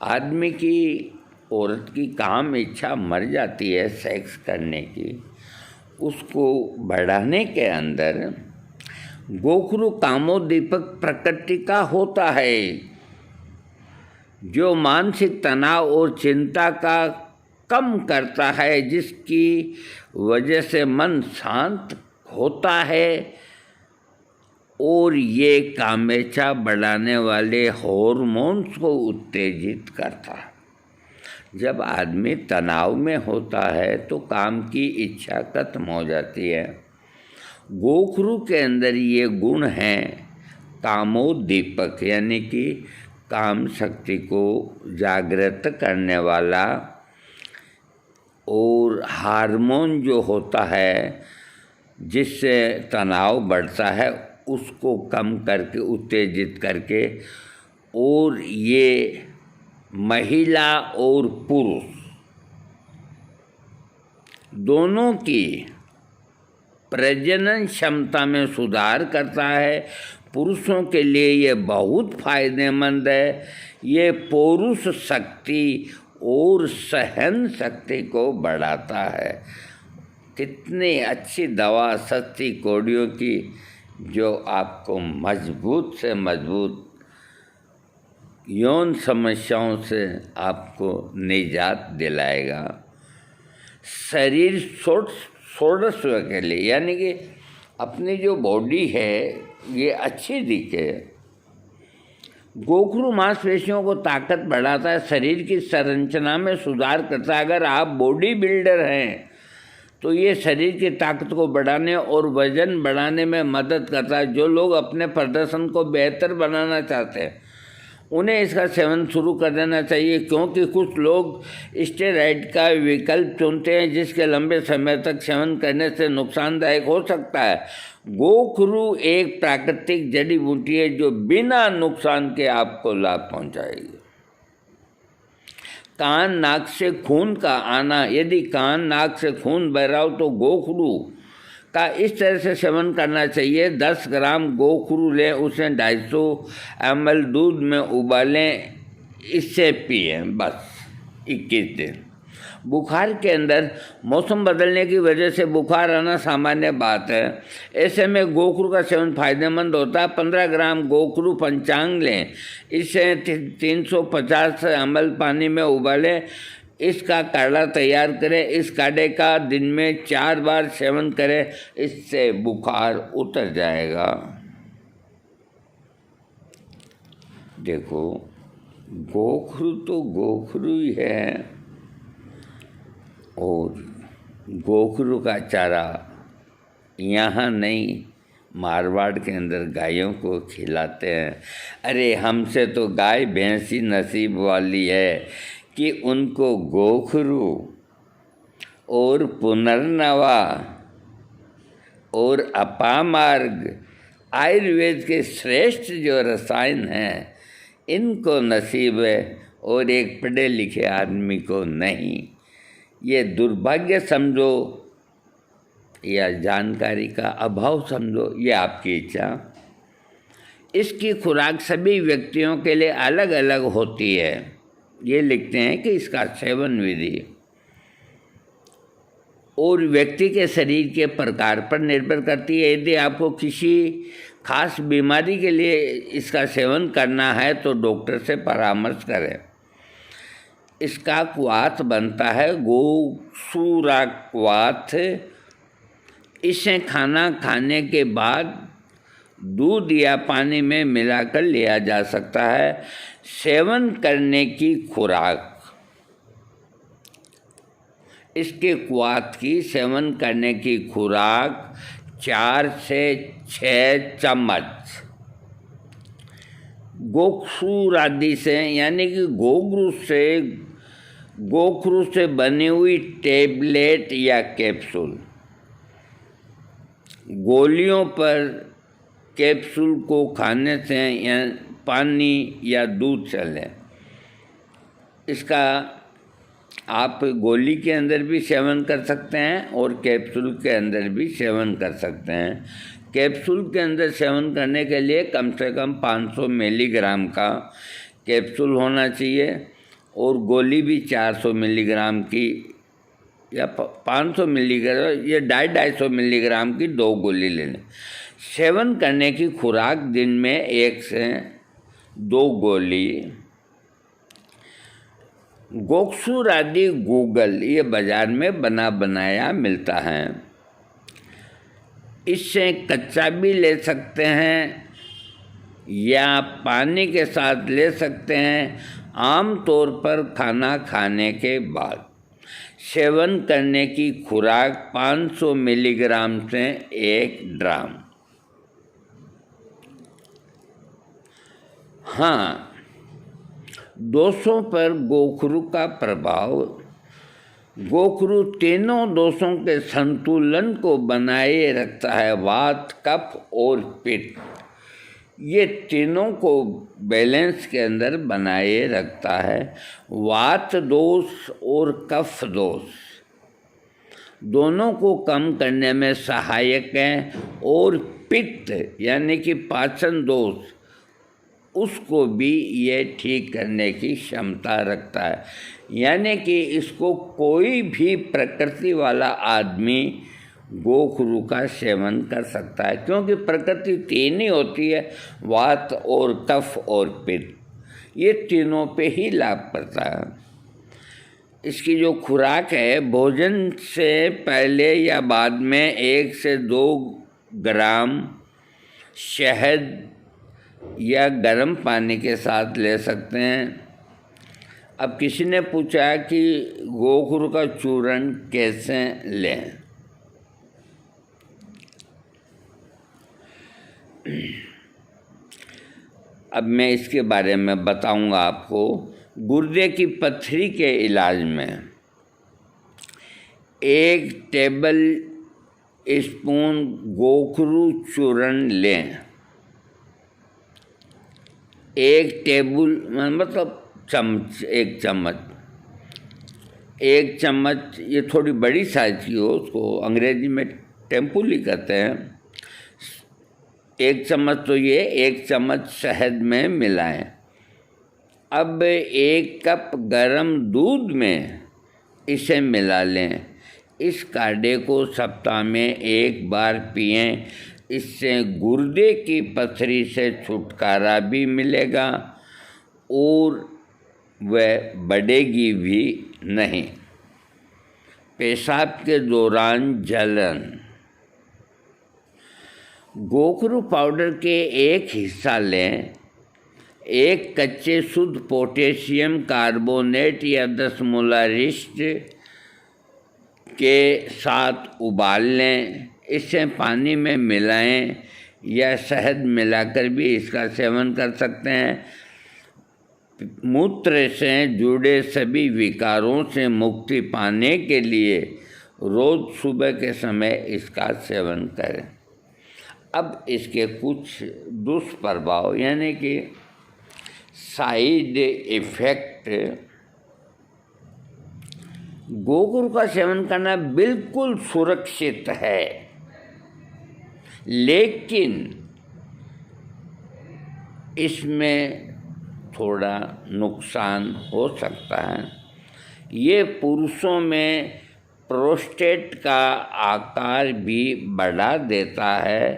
आदमी की, औरत की काम इच्छा मर जाती है सेक्स करने की, उसको बढ़ाने के अंदर गोखरू कामोद्दीपक प्रकृति का होता है, जो मानसिक तनाव और चिंता का कम करता है, जिसकी वजह से मन शांत होता है और ये कामेच्छा बढ़ाने वाले हार्मोन्स को उत्तेजित करता है। जब आदमी तनाव में होता है तो काम की इच्छा खत्म हो जाती है। गोखरू के अंदर ये गुण हैं कामोद्दीपक, यानी कि काम शक्ति को जागृत करने वाला, और हार्मोन जो होता है जिससे तनाव बढ़ता है उसको कम करके, उत्तेजित करके, और ये महिला और पुरुष दोनों की प्रजनन क्षमता में सुधार करता है। पुरुषों के लिए ये बहुत फायदेमंद है। ये पौरुष शक्ति और सहन शक्ति को बढ़ाता है। कितनी अच्छी दवा सस्ती कौड़ियों की, जो आपको मजबूत से मजबूत यौन समस्याओं से आपको निजात दिलाएगा। शरीर षोडशव के लिए, यानी कि अपनी जो बॉडी है ये अच्छी दिखे। गोखरू मांसपेशियों को ताकत बढ़ाता है, शरीर की संरचना में सुधार करता है। अगर आप बॉडी बिल्डर हैं तो ये शरीर की ताकत को बढ़ाने और वजन बढ़ाने में मदद करता है। जो लोग अपने प्रदर्शन को बेहतर बनाना चाहते हैं उन्हें इसका सेवन शुरू कर देना चाहिए, क्योंकि कुछ लोग स्टेरॉइड का विकल्प चुनते हैं जिसके लंबे समय तक सेवन करने से नुकसानदायक हो सकता है। गोखरू एक प्राकृतिक जड़ी बूटी है जो बिना नुकसान के आपको लाभ पहुंचाएगी। कान नाक से खून का आना, यदि कान नाक से खून बह रहा हो तो गोखरू का इस तरह से सेवन करना चाहिए। 10 ग्राम गोखरू लें, उसे 250 ml दूध में उबालें, इससे पिएं बस 21 दिन। बुखार के अंदर मौसम बदलने की वजह से बुखार आना सामान्य बात है। ऐसे में गोखरू का सेवन फायदेमंद होता है। 15 ग्राम गोखरू पंचांग लें, इसे 350 ml पानी में उबालें, इसका काढ़ा तैयार करें। इस काढ़े का दिन में 4 बार सेवन करें, इससे बुखार उतर जाएगा। देखो, गोखरू तो गोखरू ही है, और गोखरू का चारा यहाँ नहीं, मारवाड़ के अंदर गायों को खिलाते हैं। अरे हमसे तो गाय भैंसी नसीब वाली है कि उनको गोखरू और पुनर्नवा और अपामार्ग आयुर्वेद के श्रेष्ठ जो रसायन हैं इनको नसीब है, और एक पढ़े लिखे आदमी को नहीं। ये दुर्भाग्य समझो या जानकारी का अभाव समझो, ये आपकी इच्छा। इसकी खुराक सभी व्यक्तियों के लिए अलग अलग होती है। ये लिखते हैं कि इसका सेवन विधि और व्यक्ति के शरीर के प्रकार पर निर्भर करती है। यदि आपको किसी खास बीमारी के लिए इसका सेवन करना है तो डॉक्टर से परामर्श करें। इसका क्वाथ बनता है गोसूरा क्वाथ। इसे खाना खाने के बाद दूध या पानी में मिलाकर लिया जा सकता है। सेवन करने की खुराक, इसके क्वाथ की सेवन करने की खुराक 4 से 6 चम्मच गोखरू आदि से, यानी कि गोखरू से बनी हुई टेबलेट या कैप्सूल, गोलियों पर कैप्सूल को खाने से या पानी या दूध से लें। इसका आप गोली के अंदर भी सेवन कर सकते हैं और कैप्सूल के अंदर भी सेवन कर सकते हैं। कैप्सूल के अंदर सेवन करने के लिए कम से कम 500 मिलीग्राम का कैप्सूल होना चाहिए, और गोली भी 400 मिलीग्राम की या 500 मिलीग्राम या 250 मिलीग्राम की 2 गोली ले लें। सेवन करने की खुराक दिन में 1 से 2 गोली। गोक्षूर आदि गूगल ये बाजार में बना बनाया मिलता है। इससे कच्चा भी ले सकते हैं या पानी के साथ ले सकते हैं। आमतौर पर खाना खाने के बाद सेवन करने की खुराक 500 मिलीग्राम से 1 ड्राम। हाँ, दोषों पर गोखरू का प्रभाव। गोखरू तीनों दोषों के संतुलन को बनाए रखता है। वात, कफ और पित्त, ये तीनों को बैलेंस के अंदर बनाए रखता है। वात दोष और कफ दोष दोनों को कम करने में सहायक है, और पित्त यानी कि पाचन दोष उसको भी ये ठीक करने की क्षमता रखता है। यानी कि इसको कोई भी प्रकृति वाला आदमी गोखरू का सेवन कर सकता है, क्योंकि प्रकृति 3 ही होती है, वात और कफ और पित्त, ये तीनों पे ही लाभ करता है। इसकी जो खुराक है, भोजन से पहले या बाद में 1 से 2 ग्राम शहद या गर्म पानी के साथ ले सकते हैं। अब किसी ने पूछा कि गोखरू का चूर्ण कैसे लें। अब मैं इसके बारे में बताऊंगा आपको। गुर्दे की पथरी के इलाज में 1 टेबल स्पून गोखरू चूर्ण लें। 1 टेबल मतलब चम्मच, 1 चम्मच, 1 चम्मच, ये थोड़ी बड़ी साइज की हो, उसको अंग्रेजी में टेम्पुली कहते हैं। 1 चम्मच तो ये 1 चम्मच शहद में मिलाएं। अब 1 कप गर्म दूध में इसे मिला लें। इस काढ़े को सप्ताह में 1 बार पिएं। इससे गुर्दे की पथरी से छुटकारा भी मिलेगा और वह बढ़ेगी भी नहीं। पेशाब के दौरान जलन। गोखरू पाउडर के 1 हिस्सा लें। 1 कच्चे शुद्ध पोटेशियम कार्बोनेट या 10 मोलारिस्ट के साथ उबाल लें। इसे पानी में मिलाएं या शहद मिलाकर भी इसका सेवन कर सकते हैं। मूत्र से जुड़े सभी विकारों से मुक्ति पाने के लिए रोज़ सुबह के समय इसका सेवन करें। अब इसके कुछ दुष्प्रभाव यानी कि साइड इफ़ेक्ट। गोखरू का सेवन करना बिल्कुल सुरक्षित है, लेकिन इसमें थोड़ा नुकसान हो सकता है। ये पुरुषों में प्रोस्टेट का आकार भी बढ़ा देता है,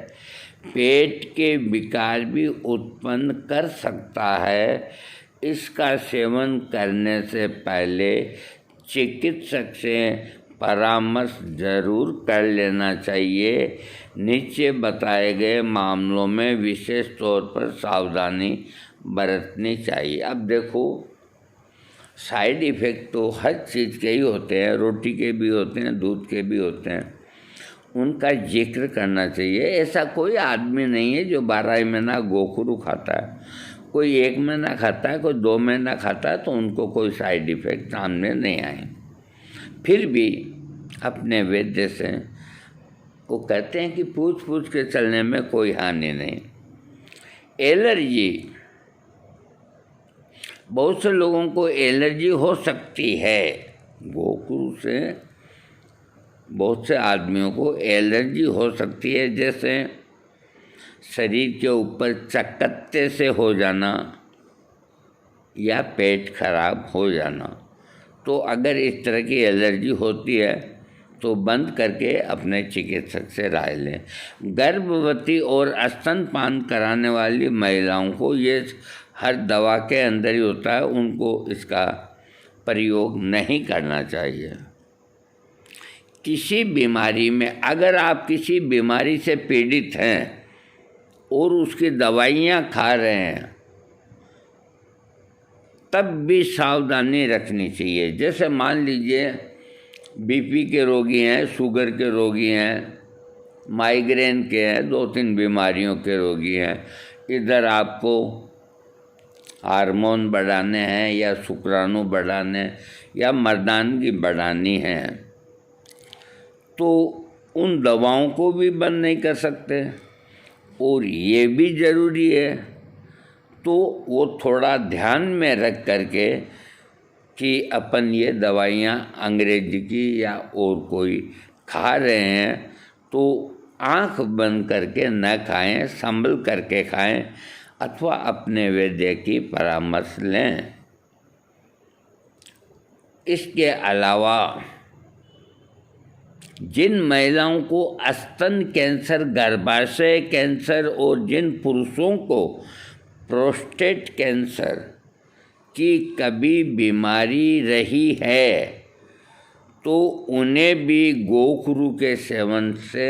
पेट के विकार भी उत्पन्न कर सकता है। इसका सेवन करने से पहले चिकित्सक से परामर्श जरूर कर लेना चाहिए। नीचे बताए गए मामलों में विशेष तौर पर सावधानी बरतनी चाहिए। अब देखो, साइड इफ़ेक्ट तो हर चीज़ के ही होते हैं, रोटी के भी होते हैं, दूध के भी होते हैं, उनका जिक्र करना चाहिए। ऐसा कोई आदमी नहीं है जो 12 महीना गोखरू खाता है। कोई 1 महीना खाता है, कोई 2 महीना खाता है, तो उनको कोई साइड इफ़ेक्ट सामने नहीं आए। फिर भी अपने वैद्य से वो कहते हैं कि पूछ के चलने में कोई हानि नहीं। एलर्जी, बहुत से लोगों को एलर्जी हो सकती है गोखरू से। बहुत से आदमियों को एलर्जी हो सकती है, जैसे शरीर के ऊपर चकत्ते से हो जाना या पेट खराब हो जाना। तो अगर इस तरह की एलर्जी होती है तो बंद करके अपने चिकित्सक से राय लें। गर्भवती और स्तनपान कराने वाली महिलाओं को ये हर दवा के अंदर ही होता है, उनको इसका प्रयोग नहीं करना चाहिए। किसी बीमारी में, अगर आप किसी बीमारी से पीड़ित हैं और उसकी दवाइयाँ खा रहे हैं, तब भी सावधानी रखनी चाहिए। जैसे मान लीजिए बीपी के रोगी हैं, शुगर के रोगी हैं, माइग्रेन के हैं, 2-3 बीमारियों के रोगी हैं, इधर आपको हार्मोन बढ़ाने हैं या शुक्राणु बढ़ाने या मर्दानगी बढ़ानी है, तो उन दवाओं को भी बंद नहीं कर सकते। और ये भी ज़रूरी है, तो वो थोड़ा ध्यान में रख करके कि अपन ये दवाइयाँ अंग्रेजी की या और कोई खा रहे हैं तो आँख बंद करके न खाएं, संभल करके खाएं, अथवा अपने वैद्य की परामर्श लें। इसके अलावा जिन महिलाओं को स्तन कैंसर, गर्भाशय कैंसर और जिन पुरुषों को प्रोस्टेट कैंसर की कभी बीमारी रही है, तो उन्हें भी गोखरू के सेवन से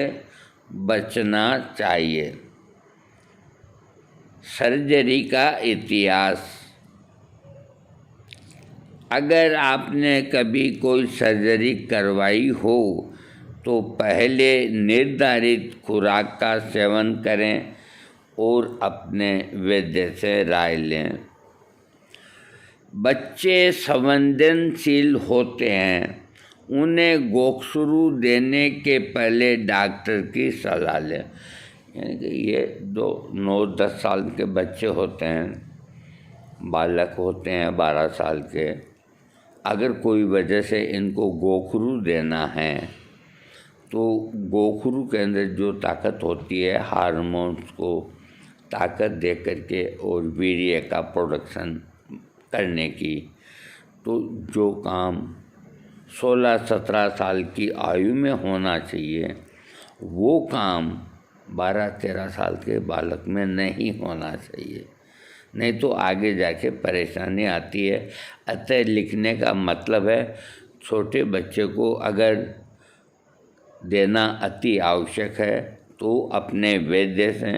बचना चाहिए। सर्जरी का इतिहास, अगर आपने कभी कोई सर्जरी करवाई हो तो पहले निर्धारित खुराक का सेवन करें और अपने वैद्य से राय लें। बच्चे संवेदनशील होते हैं, उन्हें गोखरू देने के पहले डॉक्टर की सलाह लें। यानी कि ये 9-10 साल के बच्चे होते हैं, बालक होते हैं 12 साल के, अगर कोई वजह से इनको गोखरू देना है तो गोखरू के अंदर जो ताकत होती है हार्मोन्स को ताकत दे करके और वीर्य का प्रोडक्शन करने की, तो जो काम 16-17 साल की आयु में होना चाहिए वो काम 12-13 साल के बालक में नहीं होना चाहिए, नहीं तो आगे जाके परेशानी आती है। अतः लिखने का मतलब है छोटे बच्चे को अगर देना अति आवश्यक है तो अपने वैद्य से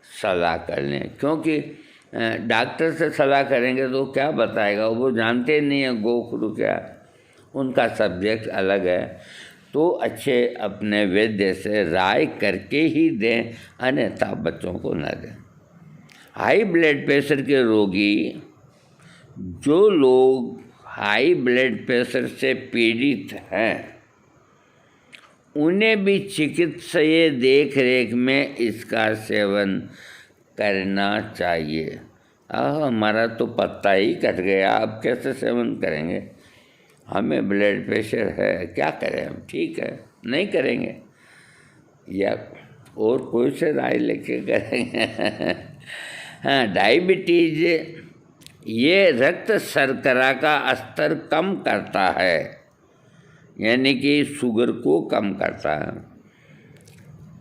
सलाह कर लें, क्योंकि डॉक्टर से सलाह करेंगे तो क्या बताएगा, वो जानते नहीं हैं गोखरू क्या, उनका सब्जेक्ट अलग है। तो अच्छे अपने वैद्य से राय करके ही दें, अन्यथा बच्चों को न दें। हाई ब्लड प्रेशर के रोगी, जो लोग हाई ब्लड प्रेशर से पीड़ित हैं, उन्हें भी चिकित्सकीय देख रेख में इसका सेवन करना चाहिए। हमारा तो पत्ता ही कट गया, आप कैसे सेवन करेंगे, हमें ब्लड प्रेशर है, क्या करें हम, ठीक है नहीं करेंगे या और कोई से राय लेके करेंगे। हाँ, डायबिटीज ये रक्त शर्करा का स्तर कम करता है, यानी कि शुगर को कम करता है।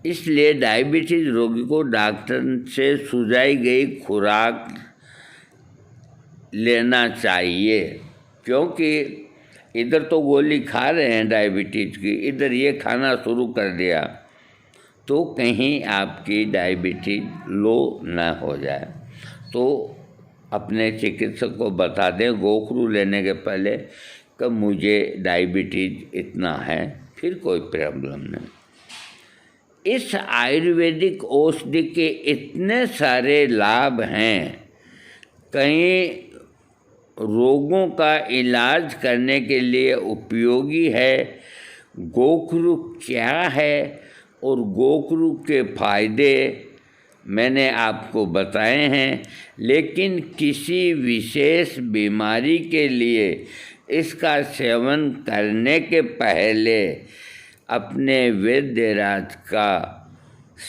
इसलिए डायबिटीज रोगी को डॉक्टर से सुझाई गई खुराक लेना चाहिए, क्योंकि इधर तो गोली खा रहे हैं डायबिटीज की, इधर ये खाना शुरू कर दिया तो कहीं आपकी डायबिटीज लो न हो जाए। तो अपने चिकित्सक को बता दें गोखरू लेने के पहले कि मुझे डायबिटीज इतना है, फिर कोई प्रॉब्लम नहीं। इस आयुर्वेदिक औषधि के इतने सारे लाभ हैं, कई रोगों का इलाज करने के लिए उपयोगी है। गोखरू क्या है और गोखरू के फायदे मैंने आपको बताए हैं, लेकिन किसी विशेष बीमारी के लिए इसका सेवन करने के पहले अपने वैद्यराज का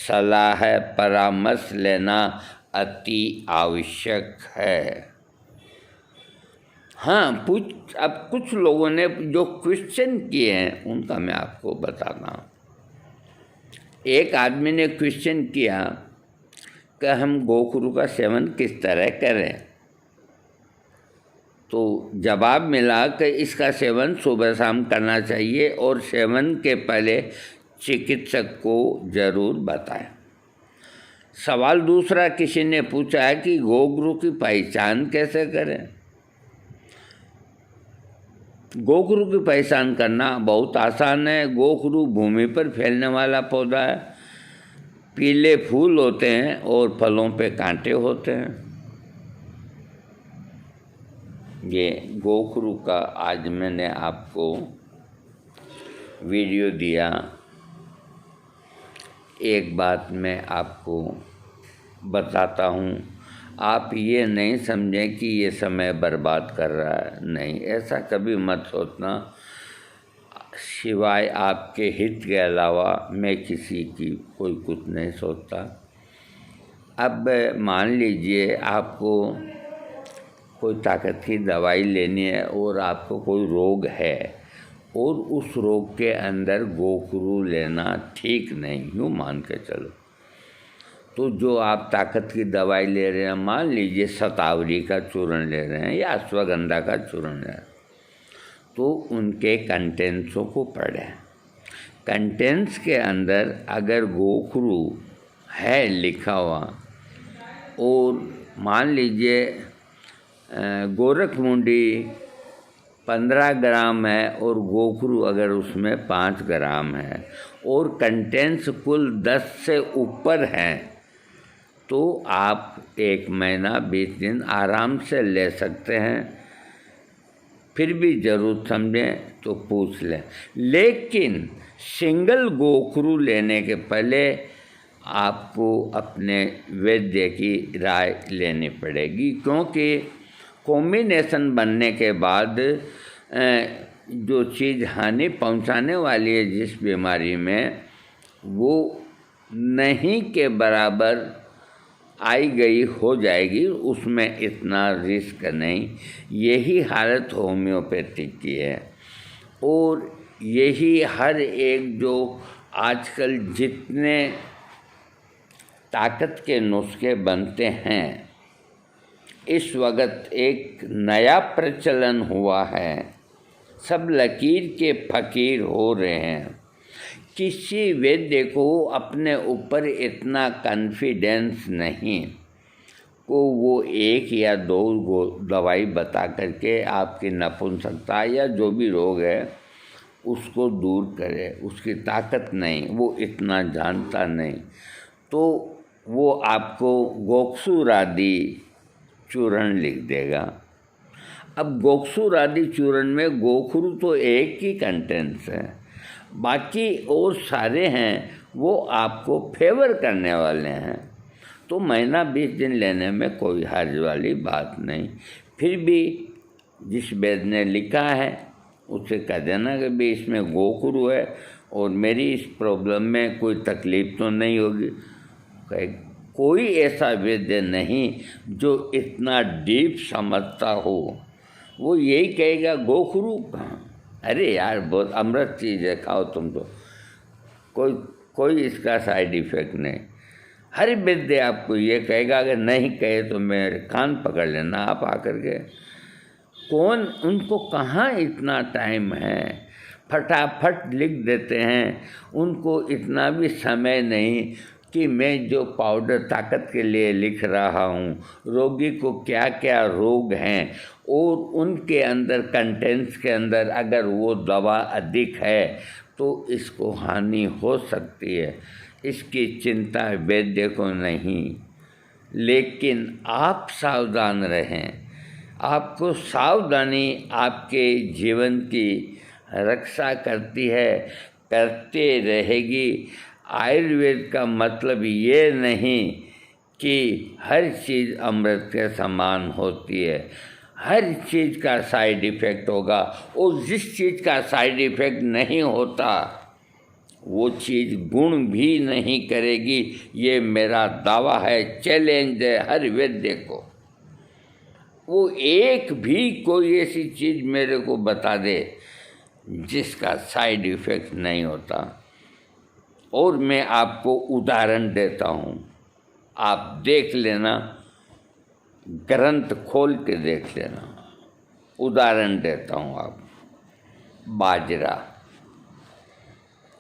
सलाह परामर्श लेना अति आवश्यक है। हाँ, अब कुछ लोगों ने जो क्वेश्चन किए हैं उनका मैं आपको बताता हूँ। एक आदमी ने क्वेश्चन किया कि हम गोखरू का सेवन किस तरह करें, तो जवाब मिला कि इसका सेवन सुबह शाम करना चाहिए और सेवन के पहले चिकित्सक को ज़रूर बताएं। सवाल दूसरा किसी ने पूछा है कि गोखरू की पहचान कैसे करें। गोखरू की पहचान करना बहुत आसान है। गोखरू भूमि पर फैलने वाला पौधा है, पीले फूल होते हैं और फलों पे कांटे होते हैं। ये गोखरू का आज मैंने आपको वीडियो दिया। एक बात मैं आपको बताता हूँ, आप ये नहीं समझें कि ये समय बर्बाद कर रहा है, नहीं, ऐसा कभी मत सोचना। सिवाय आपके हित के अलावा मैं किसी की कोई कुछ नहीं सोचता। अब मान लीजिए आपको कोई ताकत की दवाई लेनी है और आपको कोई रोग है और उस रोग के अंदर गोखरू लेना ठीक नहीं, यूँ मान के चलो। तो जो आप ताकत की दवाई ले रहे हैं, मान लीजिए शतावरी का चूर्ण ले रहे हैं या अश्वगंधा का चूर्ण ले रहे हैं, तो उनके कंटेंट्सों को पढ़ें। कंटेंट्स के अंदर अगर गोखरू है लिखा हुआ और मान लीजिए गोरखमुंडी 15 ग्राम है और गोखरू अगर उसमें 5 ग्राम है और कंटेंट्स कुल 10 से ऊपर हैं, तो आप 1 महीना 20 दिन आराम से ले सकते हैं। फिर भी ज़रूरत समझें तो पूछ लें, लेकिन सिंगल गोखरू लेने के पहले आपको अपने वैद्य की राय लेनी पड़ेगी, क्योंकि कॉम्बिनेशन बनने के बाद जो चीज़ हानि पहुंचाने वाली है जिस बीमारी में, वो नहीं के बराबर आई गई हो जाएगी, उसमें इतना रिस्क नहीं। यही हालत होम्योपैथिक की है और यही हर एक जो आजकल जितने ताकत के नुस्खे बनते हैं, इस वक्त एक नया प्रचलन हुआ है, सब लकीर के फ़कीर हो रहे हैं। किसी वैद्य को अपने ऊपर इतना कॉन्फिडेंस नहीं को वो 1 या 2 दवाई बता करके आपकी नपुंसकता या जो भी रोग है उसको दूर करे। उसकी ताकत नहीं, वो इतना जानता नहीं, तो वो आपको गोखसूर आदि चूर्ण लिख देगा। अब गोखसूर आदि चूर्ण में गोखरू तो एक ही कंटेंट्स है, बाकी और सारे हैं वो आपको फेवर करने वाले हैं। तो महीना 20 दिन लेने में कोई हर्ज वाली बात नहीं। फिर भी जिस वैद्य ने लिखा है उससे कह देना कि भी इसमें गोखरू है और मेरी इस प्रॉब्लम में कोई तकलीफ़ तो नहीं होगी। कोई ऐसा वैद्य नहीं जो इतना डीप समझता हो, वो यही कहेगा गोखरू कहाँ, अरे यार बहुत अमृत चीज़ है, खाओ तुम तो, कोई इसका साइड इफ़ेक्ट नहीं। हर वैद्य आपको ये कहेगा, अगर नहीं कहे तो मेरे कान पकड़ लेना आप आकर के। कौन उनको कहाँ इतना टाइम है, फटाफट लिख देते हैं। उनको इतना भी समय नहीं कि मैं जो पाउडर ताकत के लिए लिख रहा हूँ, रोगी को क्या क्या रोग हैं और उनके अंदर कंटेंट्स के अंदर अगर वो दवा अधिक है तो इसको हानि हो सकती है, इसकी चिंता वैद्य को नहीं। लेकिन आप सावधान रहें, आपको सावधानी आपके जीवन की रक्षा करती है, करते रहेगी। आयुर्वेद का मतलब ये नहीं कि हर चीज़ अमृत के समान होती है, हर चीज़ का साइड इफ़ेक्ट होगा और जिस चीज़ का साइड इफ़ेक्ट नहीं होता वो चीज़ गुण भी नहीं करेगी। ये मेरा दावा है, चैलेंज है हर वैद्य को। वो एक भी कोई ऐसी चीज़ मेरे को बता दे जिसका साइड इफ़ेक्ट नहीं होता। और मैं आपको उदाहरण देता हूँ, आप देख लेना, ग्रंथ खोल के देख लेना। उदाहरण देता हूँ आप,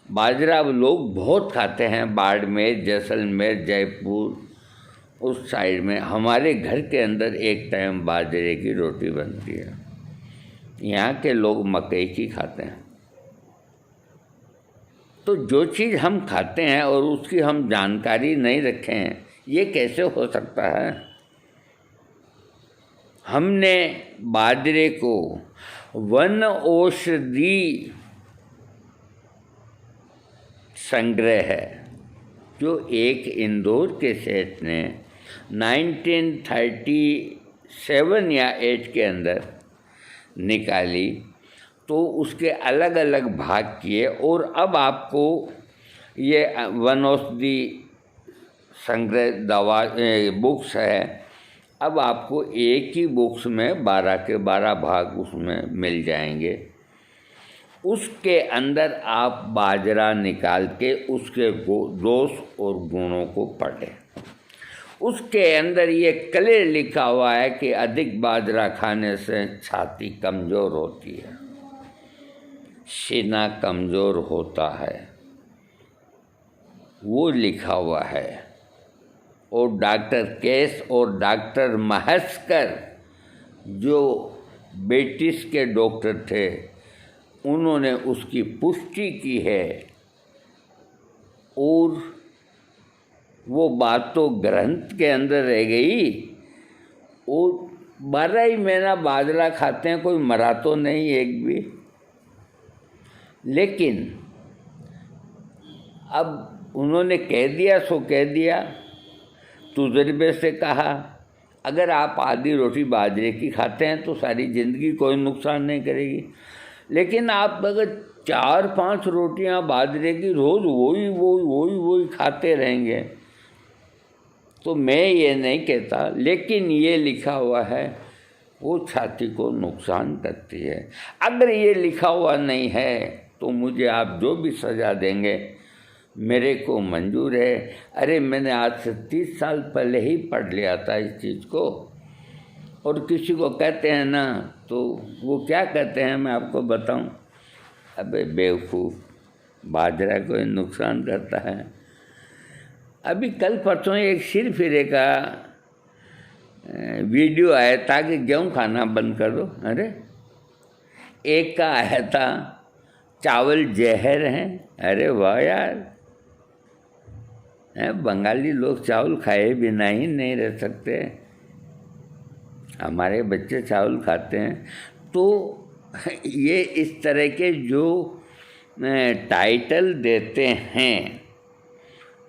बाजरा अब लोग बहुत खाते हैं, बाड़मेर, जैसलमेर, जयपुर, उस साइड में। हमारे घर के अंदर एक टाइम बाजरे की रोटी बनती है। यहाँ के लोग मकई की खाते हैं। तो जो चीज़ हम खाते हैं और उसकी हम जानकारी नहीं रखे हैं, ये कैसे हो सकता है? हमने बाजरे को वन औषधि संग्रह है, जो एक इंदौर के सेठ ने 1937 या 8 के अंदर निकाली, तो उसके अलग अलग भाग किए। और अब आपको ये वनौषधि संग्रह दवा बुक्स है, अब आपको एक ही बुक्स में 12 के 12 भाग उसमें मिल जाएंगे। उसके अंदर आप बाजरा निकाल के उसके दोष और गुणों को पढ़ें। उसके अंदर ये क्लियर लिखा हुआ है कि अधिक बाजरा खाने से छाती कमज़ोर होती है, सीना कमज़ोर होता है, वो लिखा हुआ है। और डॉक्टर केस और डॉक्टर महस्कर, जो ब्रिटिश के डॉक्टर थे, उन्होंने उसकी पुष्टि की है। और वो बात तो ग्रंथ के अंदर रह गई। और 12 ही महीना बाजरा खाते हैं, कोई मरा तो नहीं एक भी। लेकिन अब उन्होंने कह दिया सो कह दिया, तजुर्बे से कहा। अगर आप आधी रोटी बाजरे की खाते हैं तो सारी ज़िंदगी कोई नुकसान नहीं करेगी। लेकिन आप अगर 4-5 रोटियां बाजरे की रोज़ वही खाते रहेंगे, तो मैं ये नहीं कहता, लेकिन ये लिखा हुआ है वो छाती को नुकसान करती है। अगर ये लिखा हुआ नहीं है तो मुझे आप जो भी सज़ा देंगे मेरे को मंजूर है। अरे मैंने आज से 30 साल पहले ही पढ़ लिया था इस चीज़ को। और किसी को कहते हैं ना, तो वो क्या कहते हैं मैं आपको बताऊं, अबे बेवकूफ़, बाजरा कोई नुकसान करता है। अभी कल परसों एक सिर फिरे का वीडियो आया था कि गेहूँ खाना बंद कर दो। अरे एक का आया था चावल जहर हैं। अरे वाह यार, बंगाली लोग चावल खाए बिना ही नहीं रह सकते। हमारे बच्चे चावल खाते हैं। तो ये इस तरह के जो टाइटल देते हैं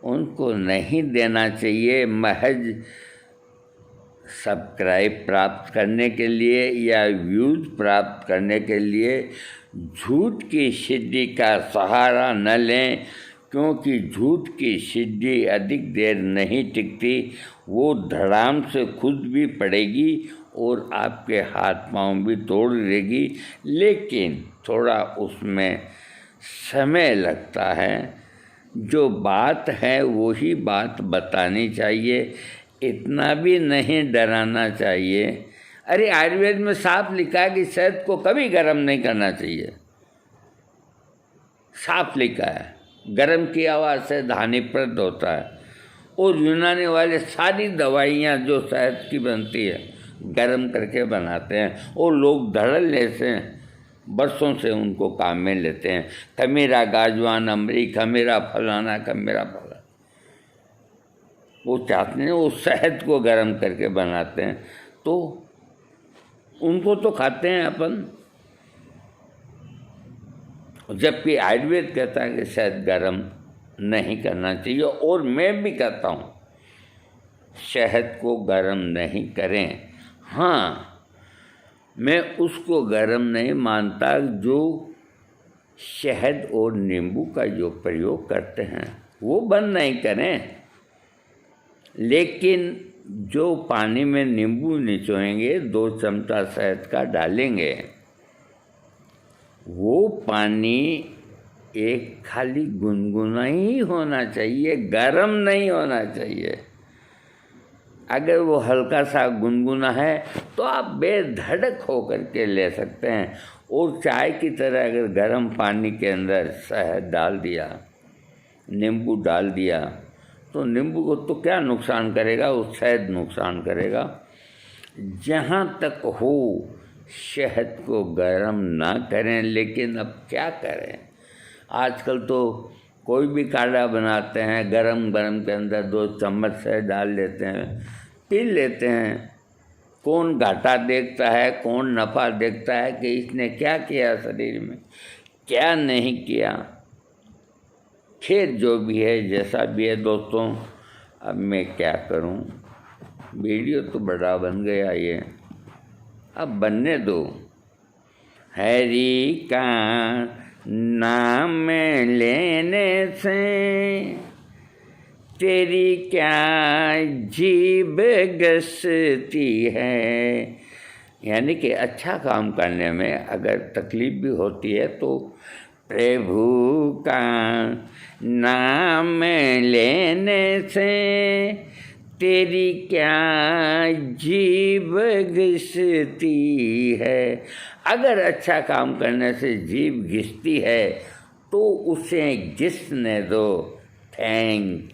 उनको नहीं देना चाहिए। महज सब्सक्राइब प्राप्त करने के लिए या व्यूज़ प्राप्त करने के लिए झूठ की सिद्धि का सहारा न लें, क्योंकि झूठ की सिद्धि अधिक देर नहीं टिकती। वो धड़ाम से खुद भी पड़ेगी और आपके हाथ पांव भी तोड़ देगी, लेकिन थोड़ा उसमें समय लगता है। जो बात है वही बात बतानी चाहिए, इतना भी नहीं डराना चाहिए। अरे आयुर्वेद में साफ लिखा है कि शहद को कभी गर्म नहीं करना चाहिए, साफ लिखा है। गर्म की आवाज़ से हानिप्रद होता है। और यूनानी वाले सारी दवाइयाँ जो शहद की बनती है गर्म करके बनाते हैं, और लोग धड़ल्ले से बरसों से उनको काम में लेते हैं। खमीरा गाजवान अमरी, खमीरा फलाना, खमीरा फलाना, वो चाहते हैं वो शहद को गर्म करके बनाते हैं। तो उनको तो खाते हैं अपन, जबकि आयुर्वेद कहता है कि शहद गर्म नहीं करना चाहिए। और मैं भी कहता हूँ शहद को गर्म नहीं करें। हाँ, मैं उसको गर्म नहीं मानता जो शहद और नींबू का जो प्रयोग करते हैं वो बंद नहीं करें, लेकिन जो पानी में नींबू निचोएंगे, 2 चमचा शहद का डालेंगे, वो पानी एक खाली गुनगुना ही होना चाहिए, गर्म नहीं होना चाहिए। अगर वो हल्का सा गुनगुना है तो आप बेधड़क होकर के ले सकते हैं। और चाय की तरह अगर गर्म पानी के अंदर शहद डाल दिया, नींबू डाल दिया, तो नींबू को तो क्या नुकसान करेगा, वो शहद नुकसान करेगा। जहाँ तक हो शहद को गर्म ना करें, लेकिन अब क्या करें, आजकल तो कोई भी काढ़ा बनाते हैं, गरम के अंदर 2 चम्मच शहद डाल लेते हैं, पी लेते हैं। कौन घाटा देखता है, कौन नफ़ा देखता है कि इसने क्या किया शरीर में, क्या नहीं किया। खैर जो भी है, जैसा भी है दोस्तों, अब मैं क्या करूं, वीडियो तो बड़ा बन गया ये, अब बनने दो। हरि का नाम लेने से तेरी क्या जीभ घसती है। यानी कि अच्छा काम करने में अगर तकलीफ़ भी होती है तो प्रभु का नाम लेने से तेरी क्या जीभ घिसती है। अगर अच्छा काम करने से जीभ घिसती है तो उसे घिसने दो। थैंक